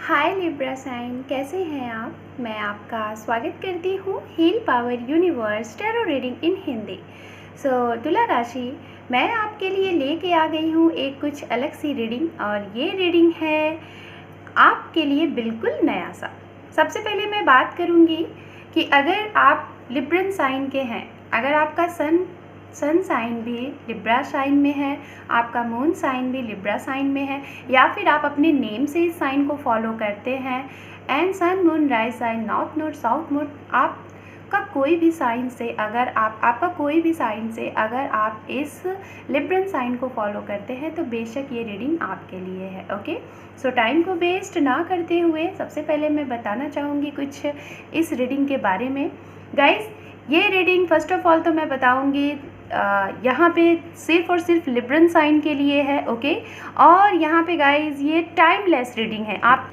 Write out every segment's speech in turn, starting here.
हाय Libra sign, कैसे हैं आप। मैं आपका स्वागत करती हूँ heal power universe tarot reading in Hindi. तुला राशि, मैं आपके लिए लेके आ गई हूँ एक कुछ अलग सी रीडिंग, और ये रीडिंग है आपके लिए बिल्कुल नया सा। सबसे पहले मैं बात करूँगी कि अगर आप लिब्रन साइन के हैं, अगर आपका सन साइन भी लिब्रा साइन में है, आपका मून साइन भी लिब्रा साइन में है, या फिर आप अपने नेम से इस साइन को फॉलो करते हैं, and sun moon rise sign north node south node, आपका कोई भी साइन से अगर आप इस लिब्रन साइन को फॉलो करते हैं तो बेशक ये रीडिंग आपके लिए है। ओके, सो टाइम को वेस्ट ना करते हुए सबसे पहले मैं बताना चाहूँगी कुछ इस रीडिंग के बारे में। गाइस, ये रीडिंग फर्स्ट ऑफ ऑल तो मैं बताऊँगी यहाँ पे सिर्फ और सिर्फ लिब्रन साइन के लिए है। ओके, और यहाँ पे गाइज ये टाइमलेस रीडिंग है। आप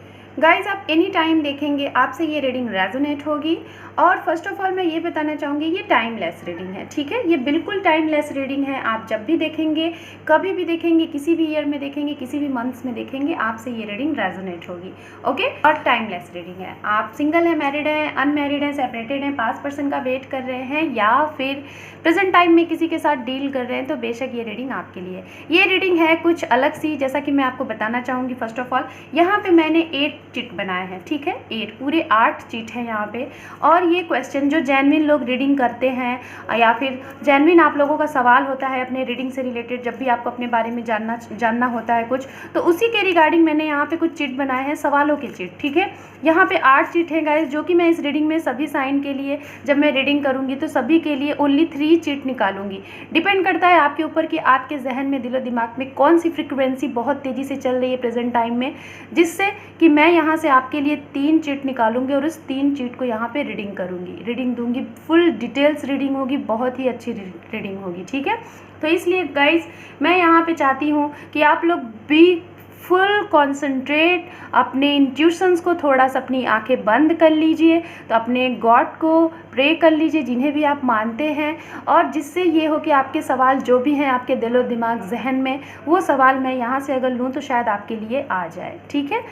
एनी टाइम देखेंगे आपसे ये रीडिंग रेजोनेट होगी। और फर्स्ट ऑफ ऑल मैं ये बताना चाहूँगी ये टाइमलेस रीडिंग है, ठीक है। ये बिल्कुल टाइमलेस रीडिंग है। आप जब भी देखेंगे, कभी भी देखेंगे, किसी भी ईयर में देखेंगे, किसी भी मंथ्स में देखेंगे, आपसे ये रीडिंग रेजोनेट होगी। ओके, और टाइमलेस रीडिंग है। आप सिंगल हैं, मैरिड हैं, अनमैरिड हैं, सेपरेटेड हैं, पास्ट पर्सन का वेट कर रहे हैं, या फिर प्रेजेंट टाइम में किसी के साथ डील कर रहे हैं, तो बेशक ये रीडिंग आपके लिए। ये रीडिंग है कुछ अलग सी, जैसा कि मैं आपको बताना चाहूँगी। फर्स्ट ऑफ ऑल यहाँ पे मैंने 8 चिट बनाए हैं, ठीक है। 8 पूरे 8 चिट हैं यहाँ पे। और ये क्वेश्चन जो जेन्युइन लोग रीडिंग करते हैं, या फिर जेन्युइन आप लोगों का सवाल होता है अपने रीडिंग से रिलेटेड, जब भी आपको अपने बारे में जानना होता है कुछ, तो उसी के रिगार्डिंग मैंने यहाँ पे कुछ चिट बनाए हैं, सवालों के चिट, ठीक है। यहाँ पे 8 चिट हैं गाइस, जो कि मैं इस रीडिंग में सभी साइन के लिए जब मैं रीडिंग करूँगी तो सभी के लिए ओनली 3 चिट निकालूंगी। डिपेंड करता है आपके ऊपर कि आपके जहन में, दिलो दिमाग में कौन सी फ्रिक्वेंसी बहुत तेज़ी से चल रही है प्रेजेंट टाइम में, जिससे कि मैं यहाँ से आपके लिए 3 चिट निकालूंगी और उस 3 चिट को यहाँ पे रीडिंग दूंगी। फुल डिटेल्स रीडिंग होगी, बहुत ही अच्छी रीडिंग होगी, ठीक है। तो इसलिए गाइज मैं यहाँ पे चाहती हूँ कि आप लोग भी फुल कॉन्सेंट्रेट, अपने इंट्यूशंस को थोड़ा सा अपनी आंखें बंद कर लीजिए, तो अपने गॉड को प्रे कर लीजिए जिन्हें भी आप मानते हैं, और जिससे ये हो कि आपके सवाल जो भी हैं आपके दिलो दिमाग जहन में, वो सवाल मैं यहाँ से अगर लूँ तो शायद आपके लिए आ जाए, ठीक है।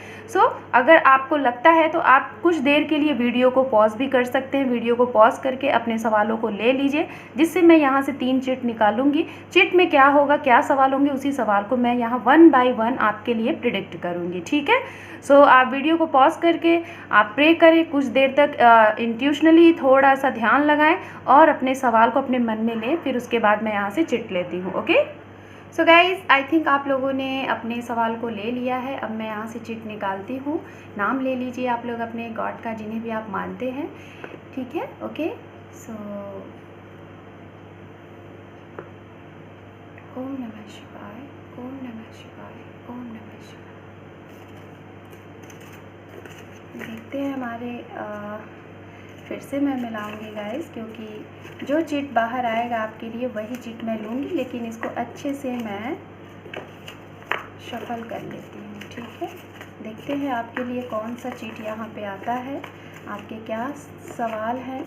अगर आपको लगता है तो आप कुछ देर के लिए वीडियो को पॉज भी कर सकते हैं। वीडियो को पॉज करके अपने सवालों को ले लीजिए, जिससे मैं यहाँ से 3 चिट निकालूंगी। चिट में क्या होगा, क्या सवाल होंगे, उसी सवाल को मैं यहाँ 1 बाय 1 आपके लिए प्रिडिक्ट करूँगी, ठीक है। आप वीडियो को पॉज करके आप प्रे करें, कुछ देर तक इंट्यूशनली थोड़ा सा ध्यान लगाएं और अपने सवाल को अपने मन में लें, फिर उसके बाद मैं यहाँ से चिट लेती हूँ। Okay, so guys, I think आप लोगों ने अपने सवाल को ले लिया है। अब मैं यहाँ से चिट निकालती हूँ। नाम ले लीजिए आप लोग अपने गॉड का, जिन्हें भी आप मानते हैं, ठीक है। ओके, ओम नमः शिवाय, ओम नमः शिवाय, ओम नमः शिवाय। देखते हैं हमारे फिर से मैं मिलाऊंगी गाइस, क्योंकि जो चिट बाहर आएगा आपके लिए वही चिट मैं लूँगी, लेकिन इसको अच्छे से मैं शफल कर लेती हूँ, ठीक है। देखते हैं आपके लिए कौन सा चिट यहाँ पे आता है, आपके क्या सवाल हैं।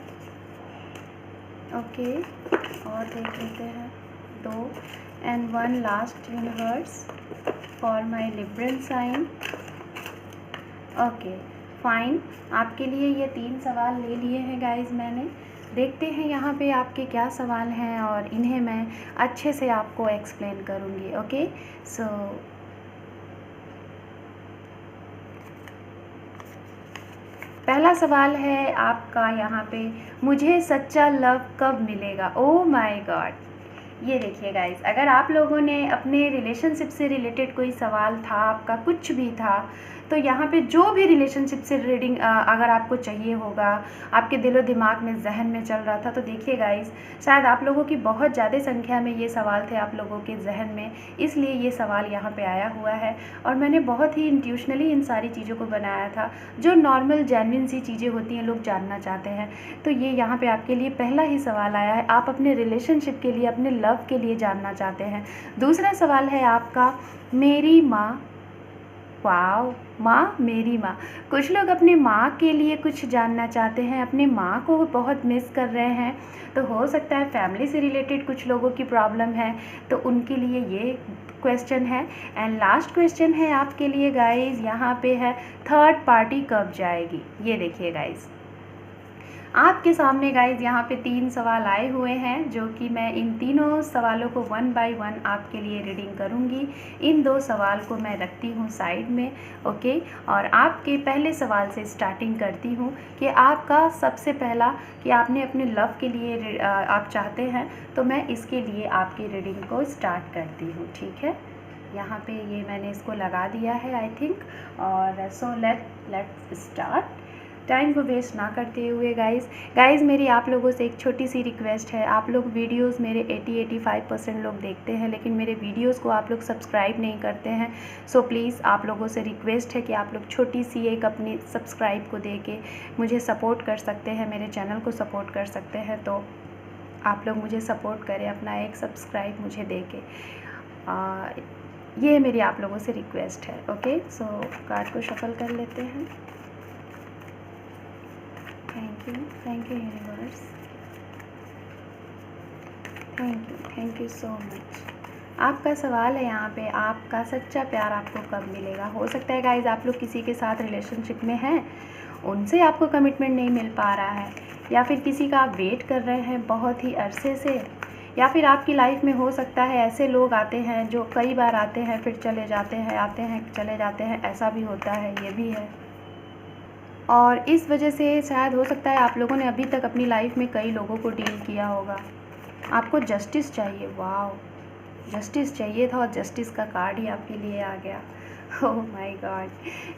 ओके, और देख लेते हैं 2 and 1 last universe for my Libran sign. Okay fine, आपके लिए ये 3 सवाल ले लिए हैं गाइज मैंने। देखते हैं यहाँ पे आपके क्या सवाल हैं, और इन्हें मैं अच्छे से आपको एक्सप्लेन करूँगी। ओके, पहला सवाल है आपका यहाँ पे, मुझे सच्चा लव कब मिलेगा। ओ माय गॉड, ये देखिए गाइस, अगर आप लोगों ने अपने रिलेशनशिप से रिलेटेड कोई सवाल था, आपका कुछ भी था, तो यहाँ पे जो भी रिलेशनशिप से रीडिंग अगर आपको चाहिए होगा, आपके दिलो दिमाग में, जहन में चल रहा था, तो देखिए गाइस, शायद आप लोगों की बहुत ज़्यादा संख्या में ये सवाल थे आप लोगों के जहन में, इसलिए ये सवाल यहाँ पे आया हुआ है। और मैंने बहुत ही इंट्यूशनली इन सारी चीज़ों को बनाया था, जो नॉर्मल जेन्युइन सी चीज़ें होती हैं, लोग जानना चाहते हैं। तो ये यहाँ पे आपके लिए पहला ही सवाल आया है, आप अपने रिलेशनशिप के लिए, अपने लव के लिए जानना चाहते हैं। दूसरा सवाल है आपका, मेरी माँ वाओ, माँ, मेरी माँ। कुछ लोग अपनी माँ के लिए कुछ जानना चाहते हैं, अपनी माँ को बहुत मिस कर रहे हैं, तो हो सकता है फैमिली से रिलेटेड कुछ लोगों की प्रॉब्लम है, तो उनके लिए ये क्वेश्चन है। एंड लास्ट क्वेश्चन है आपके लिए गाइज़, यहाँ पे है थर्ड पार्टी कब जाएगी। ये देखिए गाइज़, आपके सामने गाइज़ यहाँ पे 3 सवाल आए हुए हैं, जो कि मैं इन तीनों सवालों को 1 बाय 1 आपके लिए रीडिंग करूँगी। इन 2 सवाल को मैं रखती हूँ साइड में, ओके। और आपके पहले सवाल से स्टार्टिंग करती हूँ कि आपका सबसे पहला कि आपने अपने लव के लिए आप चाहते हैं, तो मैं इसके लिए आपकी रीडिंग को स्टार्ट करती हूँ, ठीक है। यहाँ पे ये मैंने इसको लगा दिया है आई थिंक, और सो लेट्स स्टार्ट। टाइम को वेस्ट ना करते हुए गाइज़ मेरी आप लोगों से एक छोटी सी रिक्वेस्ट है। आप लोग वीडियोस मेरे 80-85% लोग देखते हैं, लेकिन मेरे वीडियोस को आप लोग सब्सक्राइब नहीं करते हैं। सो प्लीज़ आप लोगों से रिक्वेस्ट है कि आप लोग छोटी सी एक अपनी सब्सक्राइब को दे के मुझे सपोर्ट कर सकते हैं, मेरे चैनल को सपोर्ट कर सकते हैं। तो आप लोग मुझे सपोर्ट करें, अपना एक सब्सक्राइब मुझे दे के। ये मेरी आप लोगों से रिक्वेस्ट है, ओके। सो कार्ड को शफल कर लेते हैं। Thank you universe, thank you so much. आपका सवाल है यहाँ पे, आपका सच्चा प्यार आपको कब मिलेगा। हो सकता है गाइज़ आप लोग किसी के साथ रिलेशनशिप में हैं, उनसे आपको कमिटमेंट नहीं मिल पा रहा है, या फिर किसी का आप वेट कर रहे हैं बहुत ही अरसे से, या फिर आपकी लाइफ में हो सकता है ऐसे लोग आते हैं जो कई बार आते हैं फिर चले जाते हैं, आते हैं चले जाते हैं, ऐसा भी होता है, ये भी है। और इस वजह से शायद हो सकता है आप लोगों ने अभी तक अपनी लाइफ में कई लोगों को डील किया होगा। आपको जस्टिस चाहिए, वाओ, जस्टिस चाहिए था और जस्टिस का कार्ड ही आपके लिए आ गया। ओह माय गॉड,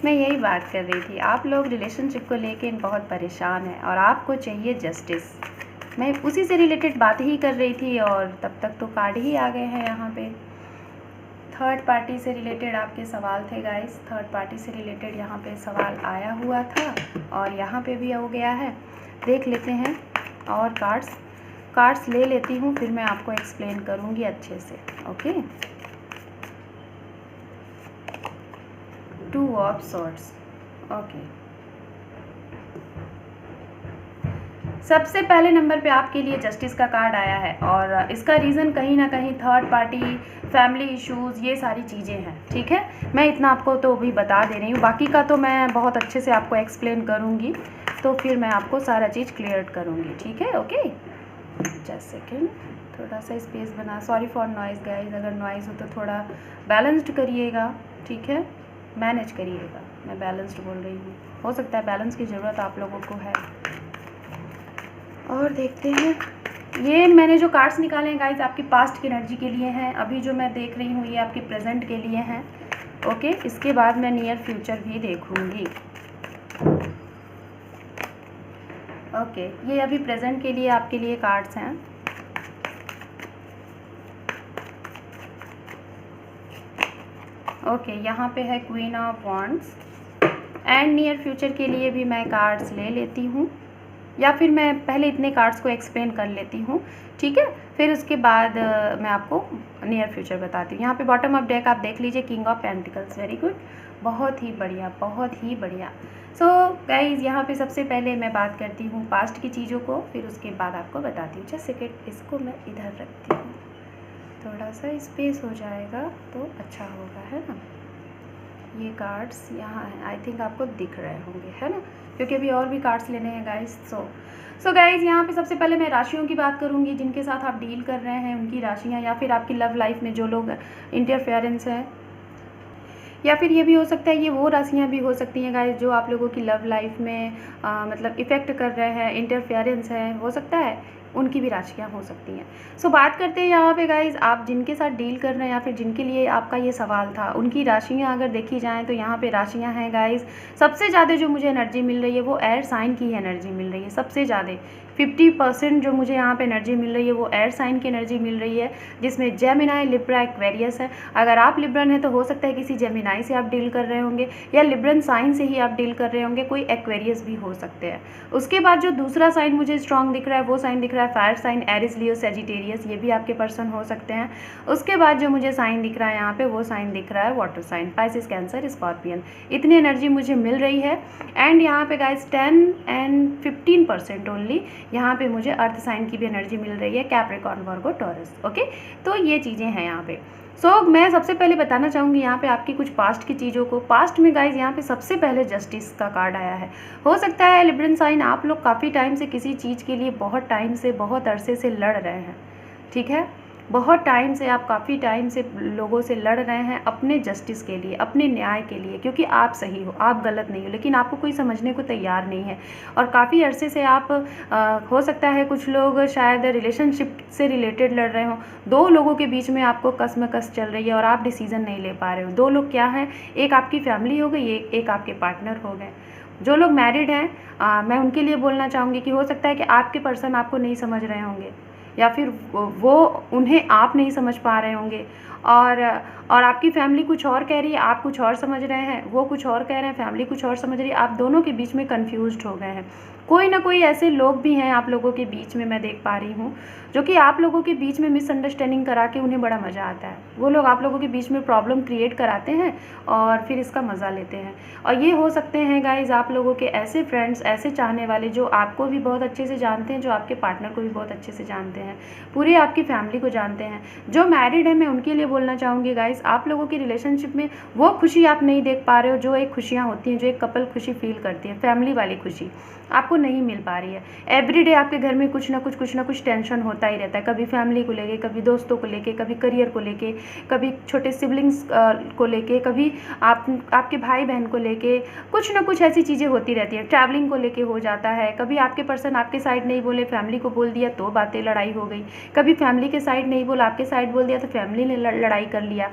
मैं यही बात कर रही थी। आप लोग रिलेशनशिप को लेके बहुत परेशान हैं और आपको चाहिए जस्टिस। मैं उसी से रिलेटेड बात ही कर रही थी और तब तक तो कार्ड ही आ गए हैं यहाँ पे। थर्ड पार्टी से रिलेटेड आपके सवाल थे गाइस, थर्ड पार्टी से रिलेटेड यहाँ पे सवाल आया हुआ था और यहाँ पे भी हो गया है। देख लेते हैं और कार्ड्स ले लेती हूँ, फिर मैं आपको एक्सप्लेन करूँगी अच्छे से, ओके। 2 of swords, okay. सबसे पहले नंबर पे आपके लिए जस्टिस का कार्ड आया है और इसका रीज़न कहीं ना कहीं थर्ड पार्टी, फैमिली इश्यूज़, ये सारी चीज़ें हैं, ठीक है। मैं इतना आपको तो भी बता दे रही हूँ, बाकी का तो मैं बहुत अच्छे से आपको एक्सप्लेन करूँगी, तो फिर मैं आपको सारा चीज़ क्लियर करूँगी, ठीक है, ओके। जस्ट सेकेंड, थोड़ा सा स्पेस बना, सॉरी फॉर नॉइज़ गाइज, अगर नॉइज़ हो तो थोड़ा बैलेंस्ड करिएगा, ठीक है, मैनेज करिएगा। मैं बैलेंस्ड बोल रही हूँ, हो सकता है बैलेंस की ज़रूरत आप लोगों को है। और देखते हैं, ये मैंने जो कार्ड्स निकाले हैं गाइस आपकी पास्ट की एनर्जी के लिए हैं, अभी जो मैं देख रही हूँ ये आपके प्रेजेंट के लिए हैं, ओके। इसके बाद मैं नियर फ्यूचर भी देखूँगी, ओके। ये अभी प्रेजेंट के लिए आपके लिए कार्ड्स हैं, ओके। यहाँ पे है queen of wands and near future के लिए भी मैं कार्ड्स ले लेती हूँ, या फिर मैं पहले इतने कार्ड्स को एक्सप्लेन कर लेती हूँ, ठीक है, फिर उसके बाद मैं आपको नियर फ्यूचर बताती हूँ। यहाँ पे बॉटम ऑफ डेक आप देख लीजिए, king of pentacles, very good, बहुत ही बढ़िया, बहुत ही बढ़िया। सो गाइज यहाँ पे सबसे पहले मैं बात करती हूँ पास्ट की चीज़ों को, फिर उसके बाद आपको बताती हूँ। जस्ट सेकेंड, इसको मैं इधर रखती हूँ, थोड़ा सा स्पेस हो जाएगा तो अच्छा होगा, है ना। ये कार्ड्स यहाँ हैं, आई थिंक आपको दिख रहे होंगे, है ना, क्योंकि अभी और भी कार्ड्स लेने हैं गाइस। सो गाइस यहाँ पे सबसे पहले मैं राशियों की बात करूँगी, जिनके साथ आप डील कर रहे हैं उनकी राशियाँ, या फिर आपकी लव लाइफ में जो लोग इंटरफेरेंस हैं, या फिर ये भी हो सकता है, ये वो राशियाँ भी हो सकती हैं गाइस जो आप लोगों की लव लाइफ में मतलब इफ़ेक्ट कर रहे हैं, इंटरफेरेंस है, हो सकता है उनकी भी राशियाँ हो सकती हैं। सो बात करते हैं यहाँ पे गाइज, आप जिनके साथ डील कर रहे हैं या फिर जिनके लिए आपका ये सवाल था, उनकी राशियाँ अगर देखी जाएँ तो यहाँ पे राशियाँ हैं गाइज। सबसे ज़्यादा जो मुझे एनर्जी मिल रही है वो एयर साइन की एनर्जी मिल रही है सबसे ज़्यादा। 50% जो मुझे यहाँ पे एनर्जी मिल रही है वो एयर साइन की एनर्जी मिल रही है, जिसमें जेमिनाई, लिब्रा, एक्वेरियस है। अगर आप लिब्रन है तो हो सकता है किसी जेमिनाई से आप डील कर रहे होंगे, या लिब्रन साइन से ही आप डील कर रहे होंगे, कोई एक्वेरियस भी हो सकते हैं। उसके बाद जो दूसरा साइन मुझे स्ट्रॉन्ग दिख रहा है वो साइन दिख रहा है फायर साइन, एरिस, लियो, सेजिटेरियस, ये भी आपके पर्सन हो सकते हैं। उसके बाद जो मुझे साइन दिख रहा है यहाँ पे वो साइन दिख रहा है water sign, Pisces, Cancer, scorpion. इतनी एनर्जी मुझे मिल रही है। एंड यहाँ पे गाइस 10 एंड 15% ओनली यहाँ पे मुझे अर्थ साइन की भी एनर्जी मिल रही है, कैप्रिकॉर्न, वर्गो, टॉरस। ओके, तो ये चीज़ें हैं यहाँ पे। मैं सबसे पहले बताना चाहूँगी यहाँ पे आपकी कुछ पास्ट की चीज़ों को। पास्ट में गाइज यहाँ पे सबसे पहले जस्टिस का कार्ड आया है। हो सकता है लिब्रन साइन आप लोग काफ़ी टाइम से किसी चीज़ के लिए बहुत टाइम से, बहुत अरसे से लड़ रहे हैं, ठीक है। बहुत टाइम से आप काफ़ी टाइम से लोगों से लड़ रहे हैं अपने जस्टिस के लिए, अपने न्याय के लिए, क्योंकि आप सही हो, आप गलत नहीं हो, लेकिन आपको कोई समझने को तैयार नहीं है। और काफ़ी अरसे से आप हो सकता है कुछ लोग शायद रिलेशनशिप से रिलेटेड लड़ रहे हों। दो लोगों के बीच में आपको कसमकस चल रही है और आप डिसीज़न नहीं ले पा रहे हो। दो लोग क्या हैं, एक आपकी फैमिली हो गई, एक आपके पार्टनर हो गए। जो लोग मैरिड हैं मैं उनके लिए बोलना चाहूँगी कि हो सकता है कि आपके पर्सन आपको नहीं समझ रहे होंगे, या फिर वो उन्हें आप नहीं समझ पा रहे होंगे, और आपकी फैमिली कुछ और कह रही है, आप कुछ और समझ रहे हैं, वो कुछ और कह रहे हैं, फैमिली कुछ और समझ रही है, आप दोनों के बीच में कंफ्यूज्ड हो गए हैं। कोई ना कोई ऐसे लोग भी हैं आप लोगों के बीच में, मैं देख पा रही हूँ, जो कि आप लोगों के बीच में मिसअंडरस्टैंडिंग करा के उन्हें बड़ा मज़ा आता है। वो लोग आप लोगों के बीच में प्रॉब्लम क्रिएट कराते हैं और फिर इसका मज़ा लेते हैं। और ये हो सकते हैं गाइज आप लोगों के ऐसे फ्रेंड्स, ऐसे चाहने वाले जो आपको भी बहुत अच्छे से जानते हैं, जो आपके पार्टनर को भी बहुत अच्छे से जानते हैं, पूरी आपकी फैमिली को जानते हैं। जो मैरिड है मैं उनके लिए बोलना चाहूँगी गाइज, आप लोगों की रिलेशनशिप में वो खुशी आप नहीं देख पा रहे हो, जो एक खुशियाँ होती हैं, जो एक कपल खुशी फील करती है, फैमिली वाली खुशी आपको नहीं मिल पा रही है। एवरीडे आपके घर में कुछ ना कुछ टेंशन होता ही रहता है, कभी फैमिली को लेके, कभी दोस्तों को लेके, कभी करियर को लेके, कभी छोटे सिबलिंग्स को लेके, कभी आपके भाई बहन को लेके, कुछ ना कुछ ऐसी चीज़ें होती रहती है। ट्रैवलिंग को लेके हो जाता है, कभी आपके पर्सन आपके साइड नहीं बोले, फैमिली को बोल दिया तो बातें लड़ाई हो गई, कभी फैमिली के साइड नहीं बोला, आपके साइड बोल दिया तो फैमिली ने लड़ाई कर लिया।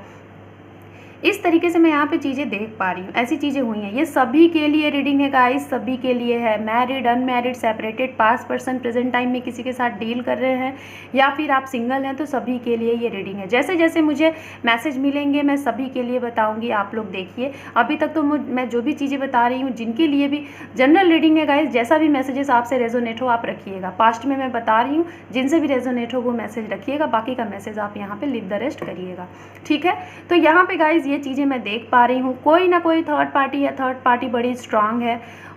इस तरीके से मैं यहाँ पे चीज़ें देख पा रही हूँ, ऐसी चीज़ें हुई हैं। ये सभी के लिए रीडिंग है गाइस, सभी के लिए है, married, unmarried, separated, past person, present time में किसी के साथ डील कर रहे हैं, या फिर आप सिंगल हैं, तो सभी के लिए ये रीडिंग है। जैसे जैसे मुझे मैसेज मिलेंगे मैं सभी के लिए बताऊँगी, आप लोग देखिए। अभी तक तो मैं जो भी चीज़ें बता रही हूँ, जिनके लिए भी जनरल रीडिंग है गाइस, जैसा भी मैसेजेस आपसे रेजोनेट हो आप रखिएगा। पास्ट में मैं बता रही हूँ, जिनसे भी रेजोनेट हो वो मैसेज रखिएगा, बाकी का मैसेज आप यहाँ पे लीव द रेस्ट करिएगा, ठीक है। तो यहाँ पे गाइज ये चीज़ें मैं देख पा रही हूँ, कोई ना कोई थर्ड पार्टी है, थर्ड पार्टी बड़ी स्ट्रांग है,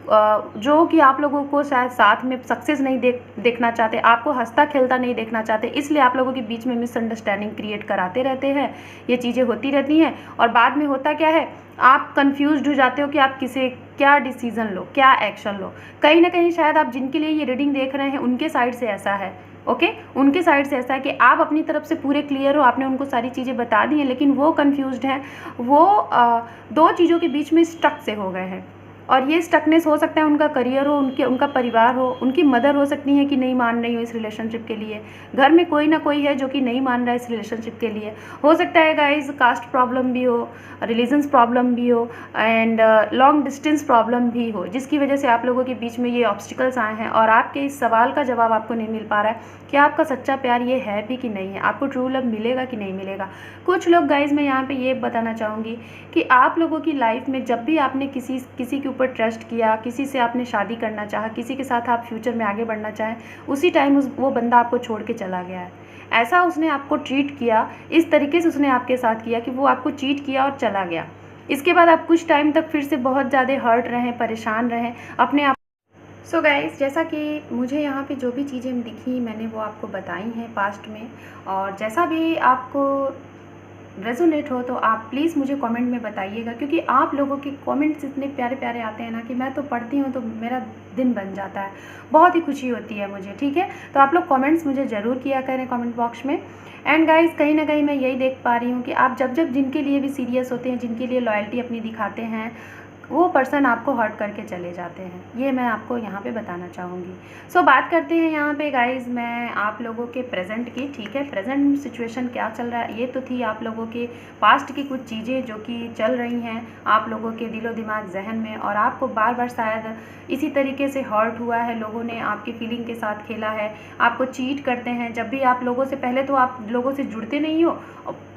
जो कि आप लोगों को शायद साथ में सक्सेस नहीं देखना चाहते, आपको हंसता खेलता नहीं देखना चाहते, इसलिए आप लोगों के बीच में मिसअंडरस्टैंडिंग क्रिएट कराते रहते हैं। ये चीज़ें होती रहती हैं और बाद में होता क्या है, आप कंफ्यूज्ड हो जाते हो कि आप किसे क्या डिसीज़न लो, क्या एक्शन लो। कहीं ना कहीं शायद आप जिनके लिए ये रीडिंग देख रहे हैं उनके साइड से ऐसा है, ओके उनके साइड से ऐसा है कि आप अपनी तरफ से पूरे क्लियर हो, आपने उनको सारी चीज़ें बता दी हैं, लेकिन वो कंफ्यूज्ड हैं, वो दो चीज़ों के बीच में स्टक से हो गए हैं। और ये स्टकनेस हो सकता है उनका करियर हो, उनका परिवार हो, उनकी मदर हो सकती है कि नहीं मान रही हो इस रिलेशनशिप के लिए, घर में कोई ना कोई है जो कि नहीं मान रहा है इस रिलेशनशिप के लिए। हो सकता है गाइस कास्ट प्रॉब्लम भी हो, रिलीजन्स प्रॉब्लम भी हो, एंड लॉन्ग डिस्टेंस प्रॉब्लम भी हो, जिसकी वजह से आप लोगों के बीच में ये ऑब्स्टिकल्स आए हैं और आपके इस सवाल का जवाब आपको नहीं मिल पा रहा है कि आपका सच्चा प्यार ये है भी कि नहीं है, आपको ट्रू लव मिलेगा कि नहीं मिलेगा। कुछ लोग गाइज मैं यहाँ पे ये बताना चाहूँगी कि आप लोगों की लाइफ में जब भी आपने किसी के ऊपर ट्रस्ट किया, किसी से आपने शादी करना चाहा, किसी के साथ आप फ्यूचर में आगे बढ़ना चाहें, उसी टाइम वो बंदा आपको छोड़ के चला गया है। ऐसा उसने आपको ट्रीट किया, इस तरीके से उसने आपके साथ किया कि वो आपको चीट किया और चला गया। इसके बाद आप कुछ टाइम तक फिर से बहुत ज़्यादा हर्ट रहें, परेशान रहें अपने आप। सो गाइस, जैसा कि मुझे यहाँ पे जो भी चीज़ें दिखी मैंने वो आपको बताई हैं पास्ट में, और जैसा भी आपको रेजोनेट हो तो आप प्लीज़ मुझे कमेंट में बताइएगा, क्योंकि आप लोगों के कमेंट्स इतने प्यारे प्यारे आते हैं ना कि मैं तो पढ़ती हूँ तो मेरा दिन बन जाता है, बहुत ही खुशी होती है मुझे, ठीक है। तो आप लोग कमेंट्स मुझे ज़रूर किया करें कमेंट बॉक्स में। एंड गाइस, कहीं ना कहीं मैं यही देख पा रही हूँ कि आप जब जिनके लिए भी सीरियस होते हैं, जिनके लिए लॉयल्टी अपनी दिखाते हैं, वो पर्सन आपको हर्ट करके चले जाते हैं, ये मैं आपको यहाँ पे बताना चाहूँगी। सो बात करते हैं यहाँ पे गाइज़ मैं आप लोगों के प्रेजेंट की, ठीक है। प्रेजेंट सिचुएशन क्या चल रहा है, ये तो थी आप लोगों के पास्ट की कुछ चीज़ें जो कि चल रही हैं आप लोगों के दिलो दिमाग जहन में, और आपको बार बार शायद इसी तरीके से हर्ट हुआ है, लोगों ने आपकी फीलिंग के साथ खेला है, आपको चीट करते हैं। जब भी आप लोगों से, पहले तो आप लोगों से जुड़ते नहीं हो,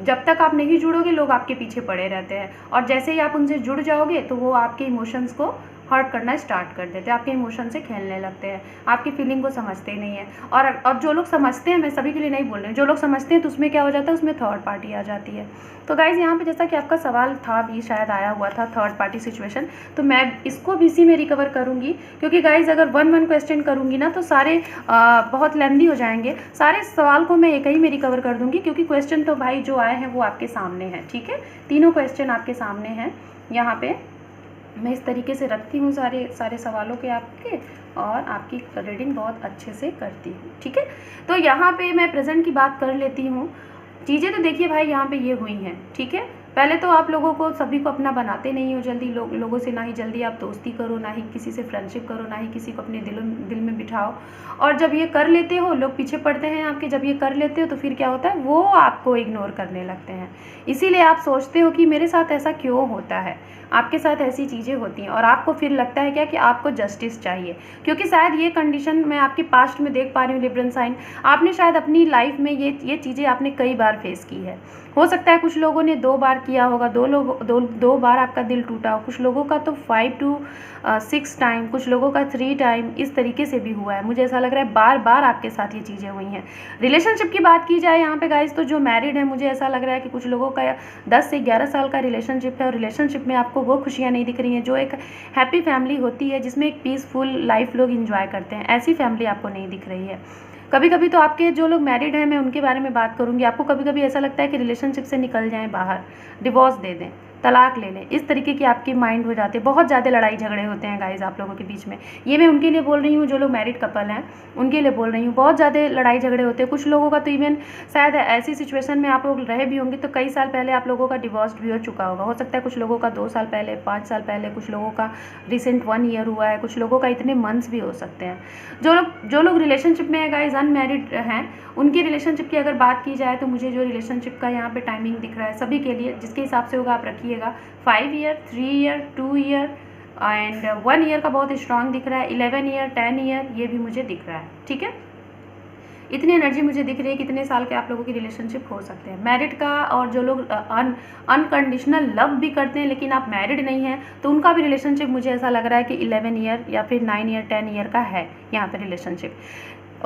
जब तक आप नहीं जुड़ोगे लोग आपके पीछे पड़े रहते हैं, और जैसे ही आप उनसे जुड़ जाओगे तो वो आपके इमोशंस को हर्ट करना स्टार्ट कर देते हैं, आपके इमोशन से खेलने लगते हैं, आपकी फीलिंग को समझते नहीं है। और अब जो लोग समझते हैं, मैं सभी के लिए नहीं बोल रही हूँ, जो लोग समझते हैं तो उसमें क्या हो जाता है, उसमें थर्ड पार्टी आ जाती है। तो गाइज़ यहाँ पे जैसा कि आपका सवाल था भी शायद आया हुआ था थर्ड पार्टी सिचुएशन, तो मैं इसको भी इसी में रिकवर करूँगी, क्योंकि गाइज़ अगर वन क्वेश्चन करूँगी ना तो सारे बहुत लेंदी हो जाएंगे। सारे सवाल को मैं एक ही में रिकवर कर दूँगी, क्योंकि क्वेश्चन तो भाई जो आए हैं वो आपके सामने हैं, ठीक है। तीनों क्वेश्चन आपके सामने हैं, यहाँ पे मैं इस तरीके से रखती हूँ सारे सवालों के आपके, और आपकी रीडिंग बहुत अच्छे से करती हूँ, ठीक है। तो यहाँ पे मैं प्रेजेंट की बात कर लेती हूँ। चीज़ें तो देखिए भाई यहाँ पे ये हुई हैं, ठीक है। पहले तो आप लोगों को सभी को अपना बनाते नहीं हो जल्दी, लोगों से ना ही जल्दी आप दोस्ती करो, ना ही किसी से फ्रेंडशिप करो, ना ही किसी को अपने दिल में बिठाओ। और जब ये कर लेते हो लोग पीछे पड़ते हैं आपके, जब ये कर लेते हो तो फिर क्या होता है, वो आपको इग्नोर करने लगते हैं। इसीलिए आप सोचते हो कि मेरे साथ ऐसा क्यों होता है, आपके साथ ऐसी चीज़ें होती हैं, और आपको फिर लगता है क्या कि आपको जस्टिस चाहिए, क्योंकि शायद ये कंडीशन मैं आपके पास्ट में देख पा रही हूँ लिब्रन साइन। आपने शायद अपनी लाइफ में ये चीज़ें आपने कई बार फेस की है। हो सकता है कुछ लोगों ने 2 बार किया होगा, दो बार आपका दिल टूटा हो, कुछ लोगों का तो 5 to 6 टाइम, कुछ लोगों का 3 टाइम, इस तरीके से भी हुआ है। मुझे ऐसा लग रहा है बार बार आपके साथ ये चीज़ें हुई हैं। रिलेशनशिप की बात की जाए यहाँ पे गाइस, तो जो मैरिड है मुझे ऐसा लग रहा है कि कुछ लोगों का 10 से 11 साल का रिलेशनशिप है, और रिलेशनशिप में आपको वो खुशियाँ नहीं दिख रही हैं जो एक हैप्पी फैमिली होती है, जिसमें एक पीसफुल लाइफ लोग इंजॉय करते हैं, ऐसी फैमिली आपको नहीं दिख रही है। कभी कभी तो आपके जो लोग मैरिड हैं, मैं उनके बारे में बात करूंगी, आपको कभी कभी ऐसा लगता है कि रिलेशनशिप से निकल जाएं बाहर, डिवोर्स दे दें, तलाक ले लें, इस तरीके की आपकी माइंड हो जाती है। बहुत ज़्यादा लड़ाई झगड़े होते हैं गाइज आप लोगों के बीच में। ये मैं उनके लिए बोल रही हूँ जो लोग मैरिड कपल हैं, उनके लिए बोल रही हूँ। बहुत ज़्यादा लड़ाई झगड़े होते हैं। कुछ लोगों का तो इवन शायद ऐसी सिचुएशन में आप लोग रहे भी होंगे तो कई साल पहले आप लोगों का डिवोर्स भी हो चुका होगा। हो सकता है कुछ लोगों का 2 साल पहले, 5 साल पहले, कुछ लोगों का रिसेंट 1 ईयर हुआ है, कुछ लोगों का इतने मंथ्स भी हो सकते हैं। जो लोग रिलेशनशिप में है गाइज, अनमैरिड हैं, उनकी रिलेशनशिप की अगर बात की जाए तो मुझे जो रिलेशनशिप का यहाँ पे टाइमिंग दिख रहा है सभी के लिए, जिसके हिसाब से होगा आप रखिएगा, 5 year, 3 year, 2 year and 1 year का बहुत स्ट्रांग दिख रहा है, 11 ईयर, 10 ईयर ये भी मुझे दिख रहा है, ठीक है। इतनी एनर्जी मुझे दिख रही है कितने साल के आप लोगों की रिलेशनशिप हो सकते हैं मैरिड का। और जो लोग अनकंडीशनल लव भी करते हैं लेकिन आप मैरिड नहीं हैं तो उनका भी रिलेशनशिप मुझे ऐसा लग रहा है कि 11 ईयर या फिर 9 ईयर 10 ईयर का है यहाँ पे रिलेशनशिप।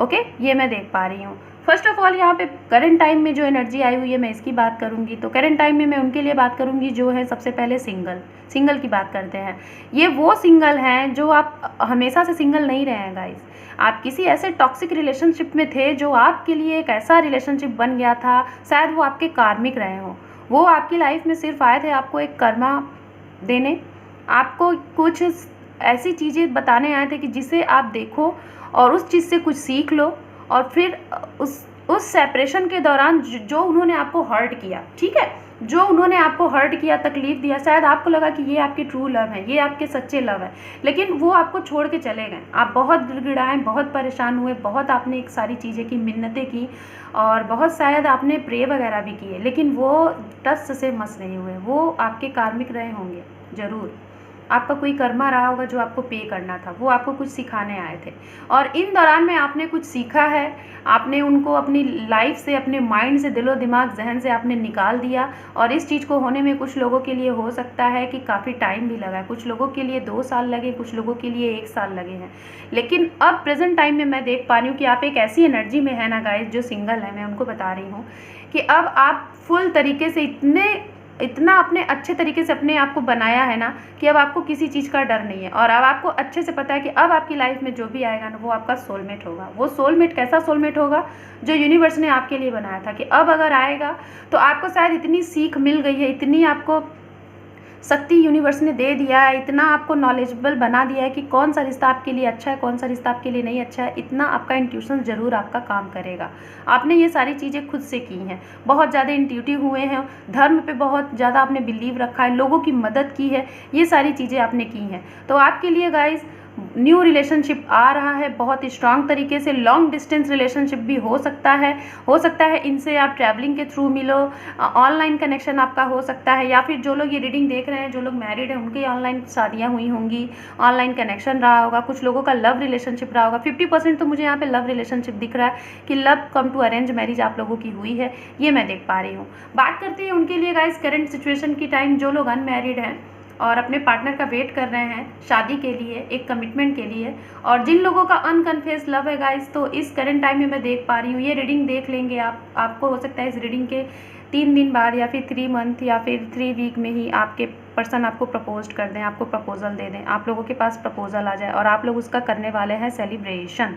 ओके, ये मैं देख पा रही हूँ। फर्स्ट ऑफ ऑल यहाँ पे करंट टाइम में जो एनर्जी आई हुई है मैं इसकी बात करूँगी। तो करंट टाइम में मैं उनके लिए बात करूँगी जो है सबसे पहले सिंगल की बात करते हैं। ये वो सिंगल हैं जो आप हमेशा से सिंगल नहीं रहे हैं गाइस। आप किसी ऐसे टॉक्सिक रिलेशनशिप में थे जो आपके लिए एक ऐसा रिलेशनशिप बन गया था, शायद वो आपके कार्मिक रहे हों। वो आपकी लाइफ में सिर्फ आए थे आपको एक कर्मा देने, आपको कुछ ऐसी चीज़ें बताने आए थे कि जिसे आप देखो और उस चीज़ से कुछ सीख लो, और फिर उस सेपरेशन के दौरान जो उन्होंने आपको हर्ट किया, ठीक है, जो उन्होंने आपको हर्ट किया, तकलीफ़ दिया, शायद आपको लगा कि ये आपके ट्रू लव है, ये आपके सच्चे लव है, लेकिन वो आपको छोड़ के चले गए। आप बहुत गिड़गिड़ाए, बहुत परेशान हुए, बहुत आपने एक सारी चीज़ें की, मिन्नतें की, और बहुत शायद आपने प्रे वगैरह भी किए, लेकिन वो टस से मस नहीं हुए। वो आपके कार्मिक रहे होंगे ज़रूर, आपका कोई कर्मा रहा होगा जो आपको पे करना था, वो आपको कुछ सिखाने आए थे, और इन दौरान में आपने कुछ सीखा है। आपने उनको अपनी लाइफ से, अपने माइंड से, दिलो दिमाग जहन से आपने निकाल दिया, और इस चीज़ को होने में कुछ लोगों के लिए हो सकता है कि काफ़ी टाइम भी लगा है, कुछ लोगों के लिए 2 साल लगे, कुछ लोगों के लिए 1 साल लगे हैं। लेकिन अब प्रेजेंट टाइम में मैं देख पा रही हूँ कि आप एक ऐसी एनर्जी में है ना गाइस, जो सिंगल है, मैं उनको बता रही हूँ कि अब आप फुल तरीके से इतना अपने अच्छे तरीके से अपने आप को बनाया है ना कि अब आपको किसी चीज़ का डर नहीं है, और अब आपको अच्छे से पता है कि अब आपकी लाइफ में जो भी आएगा ना वो आपका सोलमेट होगा। वो सोलमेट कैसा सोलमेट होगा, जो यूनिवर्स ने आपके लिए बनाया था कि अब अगर आएगा तो आपको शायद इतनी सीख मिल गई है, इतनी आपको शक्ति यूनिवर्स ने दे दिया है, इतना आपको नॉलेजेबल बना दिया है कि कौन सा रिश्ता आपके लिए अच्छा है, कौन सा रिश्ता आपके लिए नहीं अच्छा है, इतना आपका इंट्यूशन ज़रूर आपका काम करेगा। आपने ये सारी चीज़ें खुद से की हैं, बहुत ज़्यादा इंट्यूटिव हुए हैं, धर्म पे बहुत ज़्यादा आपने बिलीव रखा है, लोगों की मदद की है, ये सारी चीज़ें आपने की हैं। तो आपके लिए गाइज न्यू रिलेशनशिप आ रहा है बहुत स्ट्रांग तरीके से। लॉन्ग डिस्टेंस रिलेशनशिप भी हो सकता है इनसे आप ट्रैवलिंग के थ्रू मिलो, ऑनलाइन कनेक्शन आपका हो सकता है, या फिर जो लोग ये रीडिंग देख रहे हैं, जो लोग मैरिड हैं, उनकी ऑनलाइन शादियां हुई होंगी, ऑनलाइन कनेक्शन रहा होगा, कुछ लोगों का लव रिलेशनशिप रहा होगा। 50% तो मुझे यहाँ पे लव रिलेशनशिप दिख रहा है कि love come to arrange marriage आप लोगों की हुई है, ये मैं देख पा रही हूँ। बात करते हैं उनके लिए गाइस करंट सिचुएशन की टाइम, जो लोग अनमैरिड हैं और अपने पार्टनर का वेट कर रहे हैं शादी के लिए, एक कमिटमेंट के लिए, और जिन लोगों का अनकन्फेस लव है गाइस, तो इस करंट टाइम में मैं देख पा रही हूँ, ये रीडिंग देख लेंगे आपको हो सकता है इस रीडिंग के 3 दिन बाद या फिर 3 मंथ या फिर 3 वीक में ही आपके पर्सन आपको प्रपोज कर दें, आपको प्रपोजल दे दें, आप लोगों के पास प्रपोजल आ जाए और आप लोग उसका करने वाले हैं सेलिब्रेशन,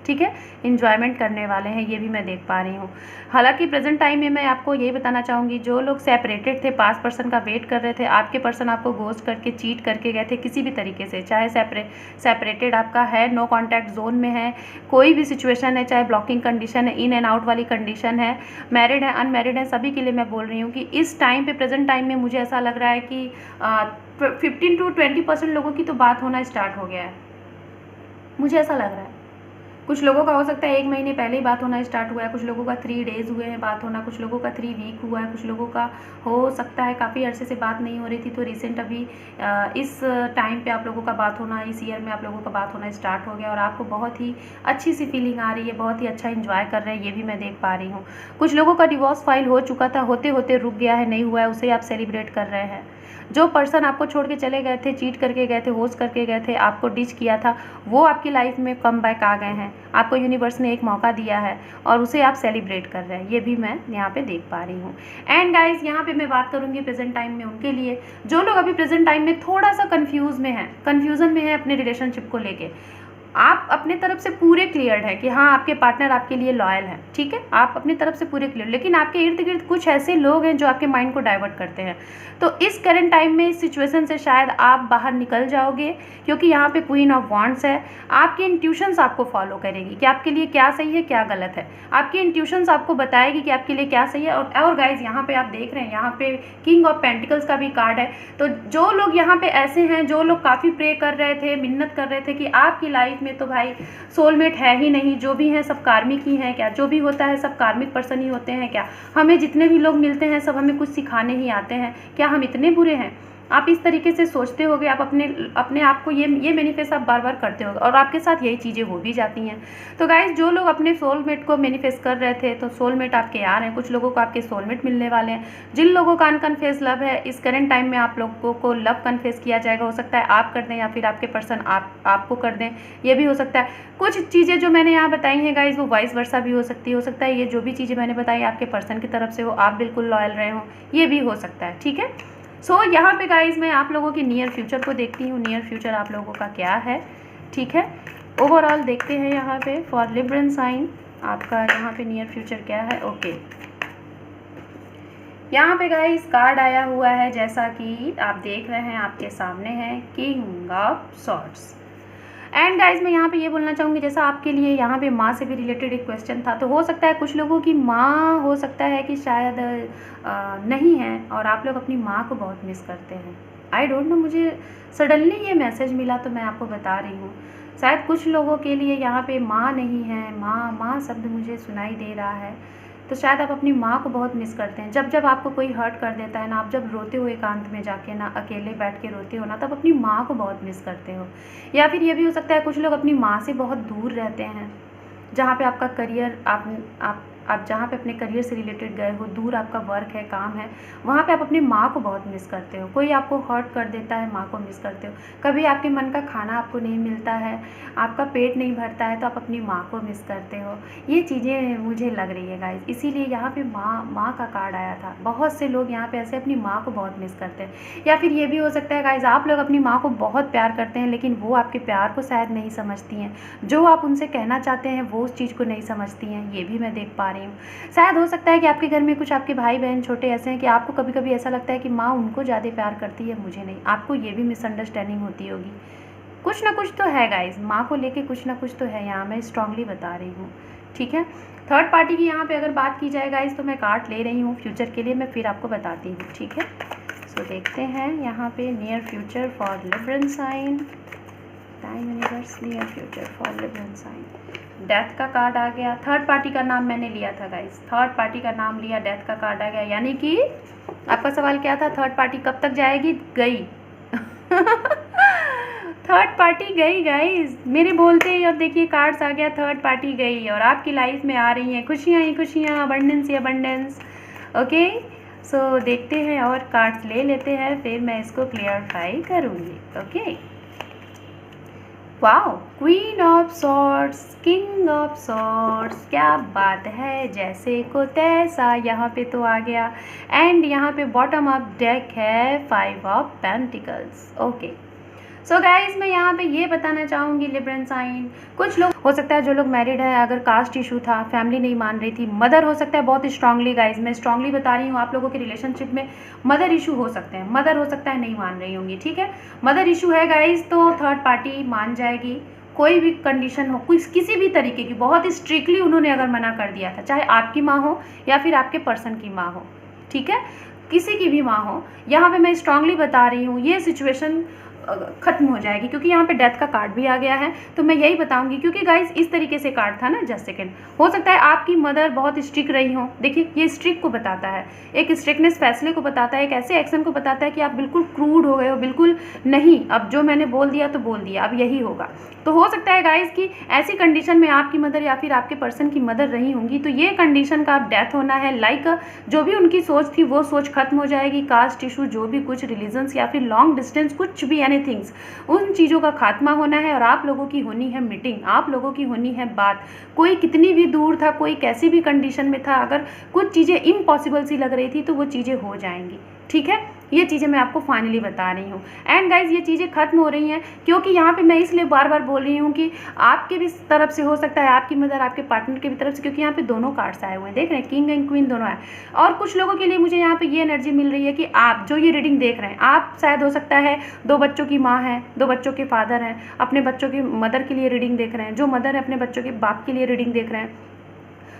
ठीक है, इन्जॉयमेंट करने वाले हैं, ये भी मैं देख पा रही हूँ। हालांकि प्रेजेंट टाइम में मैं आपको ये बताना चाहूँगी, जो लोग सेपरेटेड थे, पास पर्सन का वेट कर रहे थे, आपके पर्सन आपको गोस्ट करके चीट करके गए थे किसी भी तरीके से, चाहे सेपरेटेड आपका है, नो कॉन्टैक्ट जोन में है, कोई भी सिचुएशन है, चाहे ब्लॉकिंग कंडीशन है, इन एंड आउट वाली कंडीशन है, मैरिड है, अनमैरिड है, सभी के लिए मैं बोल रही हूँ कि इस टाइम पे प्रेजेंट टाइम में मुझे ऐसा लग रहा है कि 15 to 20% लोगों की तो बात होना स्टार्ट हो गया है, मुझे ऐसा लग रहा है। कुछ लोगों का हो सकता है 1 महीने पहले ही बात होना स्टार्ट हुआ है, कुछ लोगों का 3 डेज़ हुए हैं बात होना, कुछ लोगों का 3 वीक हुआ है, कुछ लोगों का हो सकता है काफ़ी अरसे से बात नहीं हो रही थी, तो रिसेंट अभी इस टाइम पे आप लोगों का बात होना, इस ईयर में आप लोगों का बात होना स्टार्ट हो गया और आपको बहुत ही अच्छी सी फीलिंग आ रही है, बहुत ही अच्छा इंजॉय कर रहे हैं, ये भी मैं देख पा रही हूँ। कुछ लोगों का डिवोर्स फाइल हो चुका था, होते होते रुक गया है, नहीं हुआ है, उसे आप सेलिब्रेट कर रहे हैं। जो पर्सन आपको छोड़ के चले गए थे, चीट करके गए थे, होस्ट करके गए थे, आपको डिच किया था, वो आपकी लाइफ में कम बैक आ गए हैं, आपको यूनिवर्स ने एक मौका दिया है और उसे आप सेलिब्रेट कर रहे हैं, ये भी मैं यहाँ पे देख पा रही हूँ। एंड गाइज यहाँ पे मैं बात करूँगी प्रेजेंट टाइम में उनके लिए, जो लोग अभी प्रेजेंट टाइम में थोड़ा सा कन्फ्यूज़न में है अपने रिलेशनशिप को लेके। आप अपने तरफ से पूरे क्लियर्ड है कि हाँ आपके पार्टनर आपके लिए लॉयल है, ठीक है, आप अपनी तरफ से पूरे क्लियर, लेकिन आपके इर्द गिर्द कुछ ऐसे लोग हैं जो आपके माइंड को डाइवर्ट करते हैं। तो इस करंट टाइम में इस सिचुएशन से शायद आप बाहर निकल जाओगे, क्योंकि यहाँ पे क्वीन ऑफ वॉन्ड्स है। आपकी इंट्यूशंस आपको फॉलो करेगी कि आपके लिए क्या सही है क्या गलत है, आपकी इंट्यूशंस आपको बताएगी कि आपके लिए क्या सही है। और गाइज यहाँ पे आप देख रहे हैं, यहाँ पे किंग ऑफ पेंटिकल्स का भी कार्ड है। तो जो लोग यहाँ पे ऐसे हैं, जो लोग काफ़ी प्रे कर रहे थे, मिन्नत कर रहे थे कि आपकी लाइफ में तो भाई सोलमेट है ही नहीं, जो भी हैं सब कार्मिक ही हैं क्या, जो भी होता है सब कार्मिक पर्सन ही होते हैं क्या, हमें जितने भी लोग मिलते हैं सब हमें कुछ सिखाने ही आते हैं क्या, हम इतने बुरे हैं। आप इस तरीके से सोचते होगे, आप अपने आप को ये मैनिफेस्ट आप बार बार करते होगे और आपके साथ यही चीज़ें हो भी जाती हैं। तो गाइज जो लोग अपने सोलमेट को मैनिफेस्ट कर रहे थे, तो सोलमेट आपके आ रहे हैं, कुछ लोगों को आपके सोलमेट मिलने वाले हैं। जिन लोगों का अनकन्फेस लव है, इस करंट टाइम में आप लोगों को लव कन्फेस किया जाएगा। हो सकता है आप कर दें या फिर आपके पर्सन आपको कर दें, ये भी हो सकता है। कुछ चीज़ें जो मैंने यहाँ बताई हैं गाइज, वो वाइस वर्सा भी हो सकती है। हो सकता है ये जो भी चीज़ें मैंने बताई आपके पर्सन की तरफ से हो, आप बिल्कुल लॉयल रहे हो, ये भी हो सकता है, ठीक है। सो यहाँ पे गाइज मैं आप लोगों की नियर फ्यूचर को देखती हूँ, नियर फ्यूचर आप लोगों का क्या है, ठीक है। ओवरऑल देखते हैं यहाँ पे फॉर लिब्रन साइन आपका यहाँ पे नियर फ्यूचर क्या है। ओके, यहाँ पे गाइज कार्ड आया हुआ है, जैसा कि आप देख रहे हैं आपके सामने है king of swords. And guys मैं यहाँ पे ये बोलना चाहूँगी, जैसा आपके लिए यहाँ पे माँ से भी रिलेटेड एक क्वेश्चन था, तो हो सकता है कुछ लोगों की माँ हो सकता है कि शायद नहीं है और आप लोग अपनी माँ को बहुत मिस करते हैं। आई डोंट नो, मुझे सडनली ये मैसेज मिला तो मैं आपको बता रही हूँ। शायद कुछ लोगों के लिए यहाँ पे माँ नहीं है, माँ शब्द मुझे सुनाई दे रहा है, तो शायद आप अपनी माँ को बहुत मिस करते हैं। जब आपको कोई हर्ट कर देता है ना, आप जब रोते हो एकांत में जाके ना, अकेले बैठ के रोते हो ना, तब अपनी माँ को बहुत मिस करते हो। या फिर ये भी हो सकता है कुछ लोग अपनी माँ से बहुत दूर रहते हैं, जहाँ पे आपका करियर आप जहाँ पे अपने करियर से रिलेटेड गए हो, दूर आपका वर्क है, काम है, वहाँ पे आप अपनी माँ को बहुत मिस करते हो। कोई आपको हर्ट कर देता है, माँ को मिस करते हो। कभी आपके मन का खाना आपको नहीं मिलता है, आपका पेट नहीं भरता है, तो आप अपनी माँ को मिस करते हो। ये चीज़ें मुझे लग रही है गाइज, इसीलिए यहाँ पे माँ का कार्ड आया था। बहुत से लोग यहाँ पे ऐसे अपनी माँ को बहुत मिस करते हैं। या फिर ये भी हो सकता है गाइज, आप लोग अपनी माँ को बहुत प्यार करते हैं, लेकिन वो आपके प्यार को शायद नहीं समझती हैं। जो आप उनसे कहना चाहते हैं वो उस चीज़ को नहीं समझती हैं, ये भी मैं देख पा रही हूँ। शायद हो सकता है कि आपके घर में कुछ आपके भाई बहन छोटे ऐसे हैं कि आपको कभी कभी ऐसा लगता है कि माँ उनको ज़्यादा प्यार करती है, मुझे नहीं। आपको ये भी मिसअंडरस्टैंडिंग होती होगी। कुछ ना कुछ तो है गाइज, माँ को लेके कुछ ना कुछ तो है, यहाँ मैं स्ट्रांगली बता रही हूँ, ठीक है। थर्ड पार्टी की यहाँ पे अगर बात की जाए गाइज, तो मैं कार्ड ले रही हूँ फ्यूचर के लिए, मैं फिर आपको बताती हूँ, ठीक है। सो देखते हैं यहाँ पे near future for Libran sign, time universe near future for Libran sign. Death का कार्ड आ गया। थर्ड पार्टी का नाम मैंने लिया था गाइज, थर्ड पार्टी का नाम लिया, डेथ का कार्ड आ गया। यानी कि आपका सवाल क्या था, थर्ड पार्टी कब तक जाएगी? गई थर्ड पार्टी गई गाइज, मेरे बोलते ही अब देखिए कार्ड्स आ गया, थर्ड पार्टी गई और आपकी लाइफ में आ रही हैं खुशियाँ ही खुशियाँ, अबंडेंस ही अबंडेंस। ओके, सो देखते हैं और कार्ड्स ले लेते हैं, फिर मैं इसको क्लियरफाई करूँगी। Okay, wow, queen of swords, king of swords, क्या बात है, जैसे को तैसा यहाँ पे तो आ गया। एंड यहाँ पे बॉटम ऑफ डेक है 5 of pentacles. Okay, so guys मैं यहाँ पे ये बताना चाहूँगी लिब्रन साइन, कुछ लोग हो सकता है जो लोग मैरिड है, अगर कास्ट इशू था, फैमिली नहीं मान रही थी, मदर हो सकता है बहुत स्ट्रांगली, गाइज मैं स्ट्रांगली बता रही हूँ, आप लोगों के रिलेशनशिप में मदर इशू हो सकते हैं, मदर हो सकता है नहीं मान रही होंगी, ठीक है। मदर इशू है गाइज, तो थर्ड पार्टी मान जाएगी, कोई भी कंडीशन हो, किसी भी तरीके की, बहुत स्ट्रिक्टली उन्होंने अगर मना कर दिया था, चाहे आपकी माँ हो या फिर आपके पर्सन की माँ हो, ठीक है, किसी की भी माँ हो, यहाँ पे मैं स्ट्रांगली बता रही हूँ ये सिचुएशन खत्म हो जाएगी, क्योंकि यहाँ पे डेथ का कार्ड भी आ गया है। तो मैं यही बताऊंगी, क्योंकि गाइस इस तरीके से कार्ड था ना, जस्ट सेकंड, हो सकता है आपकी मदर बहुत स्ट्रिक्ट रही हो। देखिए ये स्ट्रिक्ट को बताता है, एक स्ट्रिक्टनेस फैसले को बताता है, एक ऐसे एक्शन को बताता है कि आप बिल्कुल क्रूड हो गए हो, बिल्कुल नहीं, अब जो मैंने बोल दिया तो बोल दिया, अब यही होगा। तो हो सकता है गाइस कि ऐसी कंडीशन में आपकी मदर या फिर आपके पर्सन की मदर रही होंगी, तो ये कंडीशन का अब डेथ होना है। लाइक जो भी उनकी सोच थी वो सोच खत्म हो जाएगी, कास्ट इशू, जो भी कुछ रिलीजन्स या फिर लॉन्ग डिस्टेंस, कुछ भी एनीथिंग्स, उन चीज़ों का खात्मा होना है और आप लोगों की होनी है मीटिंग, आप लोगों की होनी है बात। कोई कितनी भी दूर था, कोई कैसी भी कंडीशन में था, अगर कुछ चीज़ें इम्पॉसिबल सी लग रही थी तो वो चीज़ें हो जाएंगी, ठीक है। ये चीज़ें मैं आपको फाइनली बता रही हूँ। एंड गाइज ये चीज़ें खत्म हो रही हैं, क्योंकि यहाँ पे मैं इसलिए बार बार बोल रही हूँ कि आपके भी तरफ से हो सकता है, आपकी मदर आपके पार्टनर की भी तरफ से, क्योंकि यहाँ पे दोनों कार्ड्स आए हुए हैं, देख रहे हैं, किंग एंड क्वीन दोनों आए। और कुछ लोगों के लिए मुझे यहाँ पे ये एनर्जी मिल रही है कि आप जो ये रीडिंग देख रहे हैं, आप शायद हो सकता है 2 बच्चों की माँ हैं, 2 बच्चों के फादर हैं, अपने बच्चों की मदर के लिए रीडिंग देख रहे हैं, जो मदर है अपने बच्चों के बाप के लिए रीडिंग देख रहे हैं।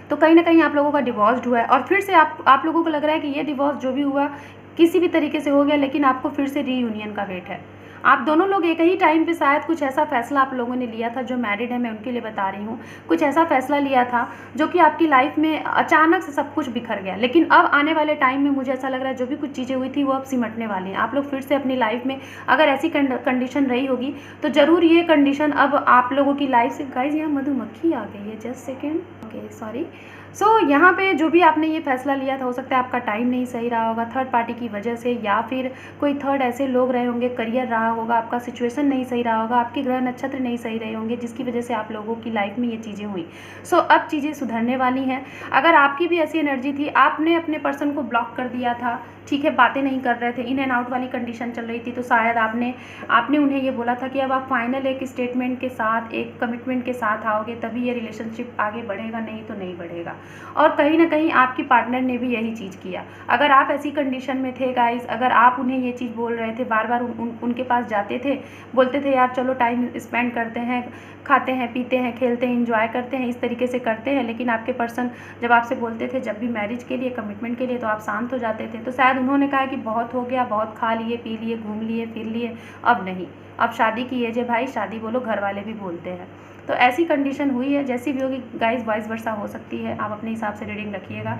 तो कहीं ना कहीं आप लोगों का डिवोर्स हुआ है और फिर से आप लोगों को लग रहा है कि ये डिवोर्स जो भी हुआ किसी भी तरीके से हो गया, लेकिन आपको फिर से रीयूनियन का वेट है। आप दोनों लोग एक ही टाइम पे शायद कुछ ऐसा फैसला आप लोगों ने लिया था, जो मैरिड है मैं उनके लिए बता रही हूँ, कुछ ऐसा फैसला लिया था जो कि आपकी लाइफ में अचानक से सब कुछ बिखर गया। लेकिन अब आने वाले टाइम में मुझे ऐसा लग रहा है जो भी कुछ चीज़ें हुई थी वो अब सिमटने वाली हैं। आप लोग फिर से अपनी लाइफ में अगर ऐसी कंडीशन रही होगी तो ज़रूर ये कंडीशन अब आप लोगों की लाइफ से, गाइज यहाँ मधुमक्खी आ गई है, जस्ट सेकेंड, ओके सॉरी। सो यहाँ पे जो भी आपने ये फैसला लिया था, हो सकता है आपका टाइम नहीं सही रहा होगा थर्ड पार्टी की वजह से, या फिर कोई थर्ड ऐसे लोग रहे होंगे, करियर रहा होगा, आपका सिचुएशन नहीं सही रहा होगा, आपके ग्रह नक्षत्र नहीं सही रहे होंगे, जिसकी वजह से आप लोगों की लाइफ में ये चीज़ें हुई। सो अब चीज़ें सुधरने वाली हैं। अगर आपकी भी ऐसी एनर्जी थी, आपने अपने पर्सन को ब्लॉक कर दिया था, ठीक है, बातें नहीं कर रहे थे, इन एंड आउट वाली कंडीशन चल रही थी, तो शायद आपने उन्हें ये बोला था कि अब आप फाइनल एक स्टेटमेंट के साथ, एक कमिटमेंट के साथ आओगे तभी ये रिलेशनशिप आगे बढ़ेगा, नहीं तो नहीं बढ़ेगा। और कहीं ना कहीं आपकी पार्टनर ने भी यही चीज़ किया। अगर आप ऐसी कंडीशन में थे गाइस, अगर आप उन्हें ये चीज़ बोल रहे थे, बार बार उनके पास जाते थे, बोलते थे यार चलो टाइम स्पेंड करते हैं, खाते हैं, पीते हैं, खेलते हैं, इंजॉय करते हैं, इस तरीके से करते हैं, लेकिन आपके पर्सन जब आपसे बोलते थे जब भी मैरिज के लिए, कमिटमेंट के लिए, तो आप शांत हो जाते थे। तो शायद उन्होंने कहा कि बहुत हो गया, बहुत खा लिए, पी लिए, घूम लिए, फिर लिए, अब नहीं, अब शादी की एज है भाई, शादी बोलो, घर वाले भी बोलते हैं। तो ऐसी कंडीशन हुई है, जैसी भी होगी गाइज, वाइस वर्सा हो सकती है, आप अपने हिसाब से रीडिंग रखिएगा।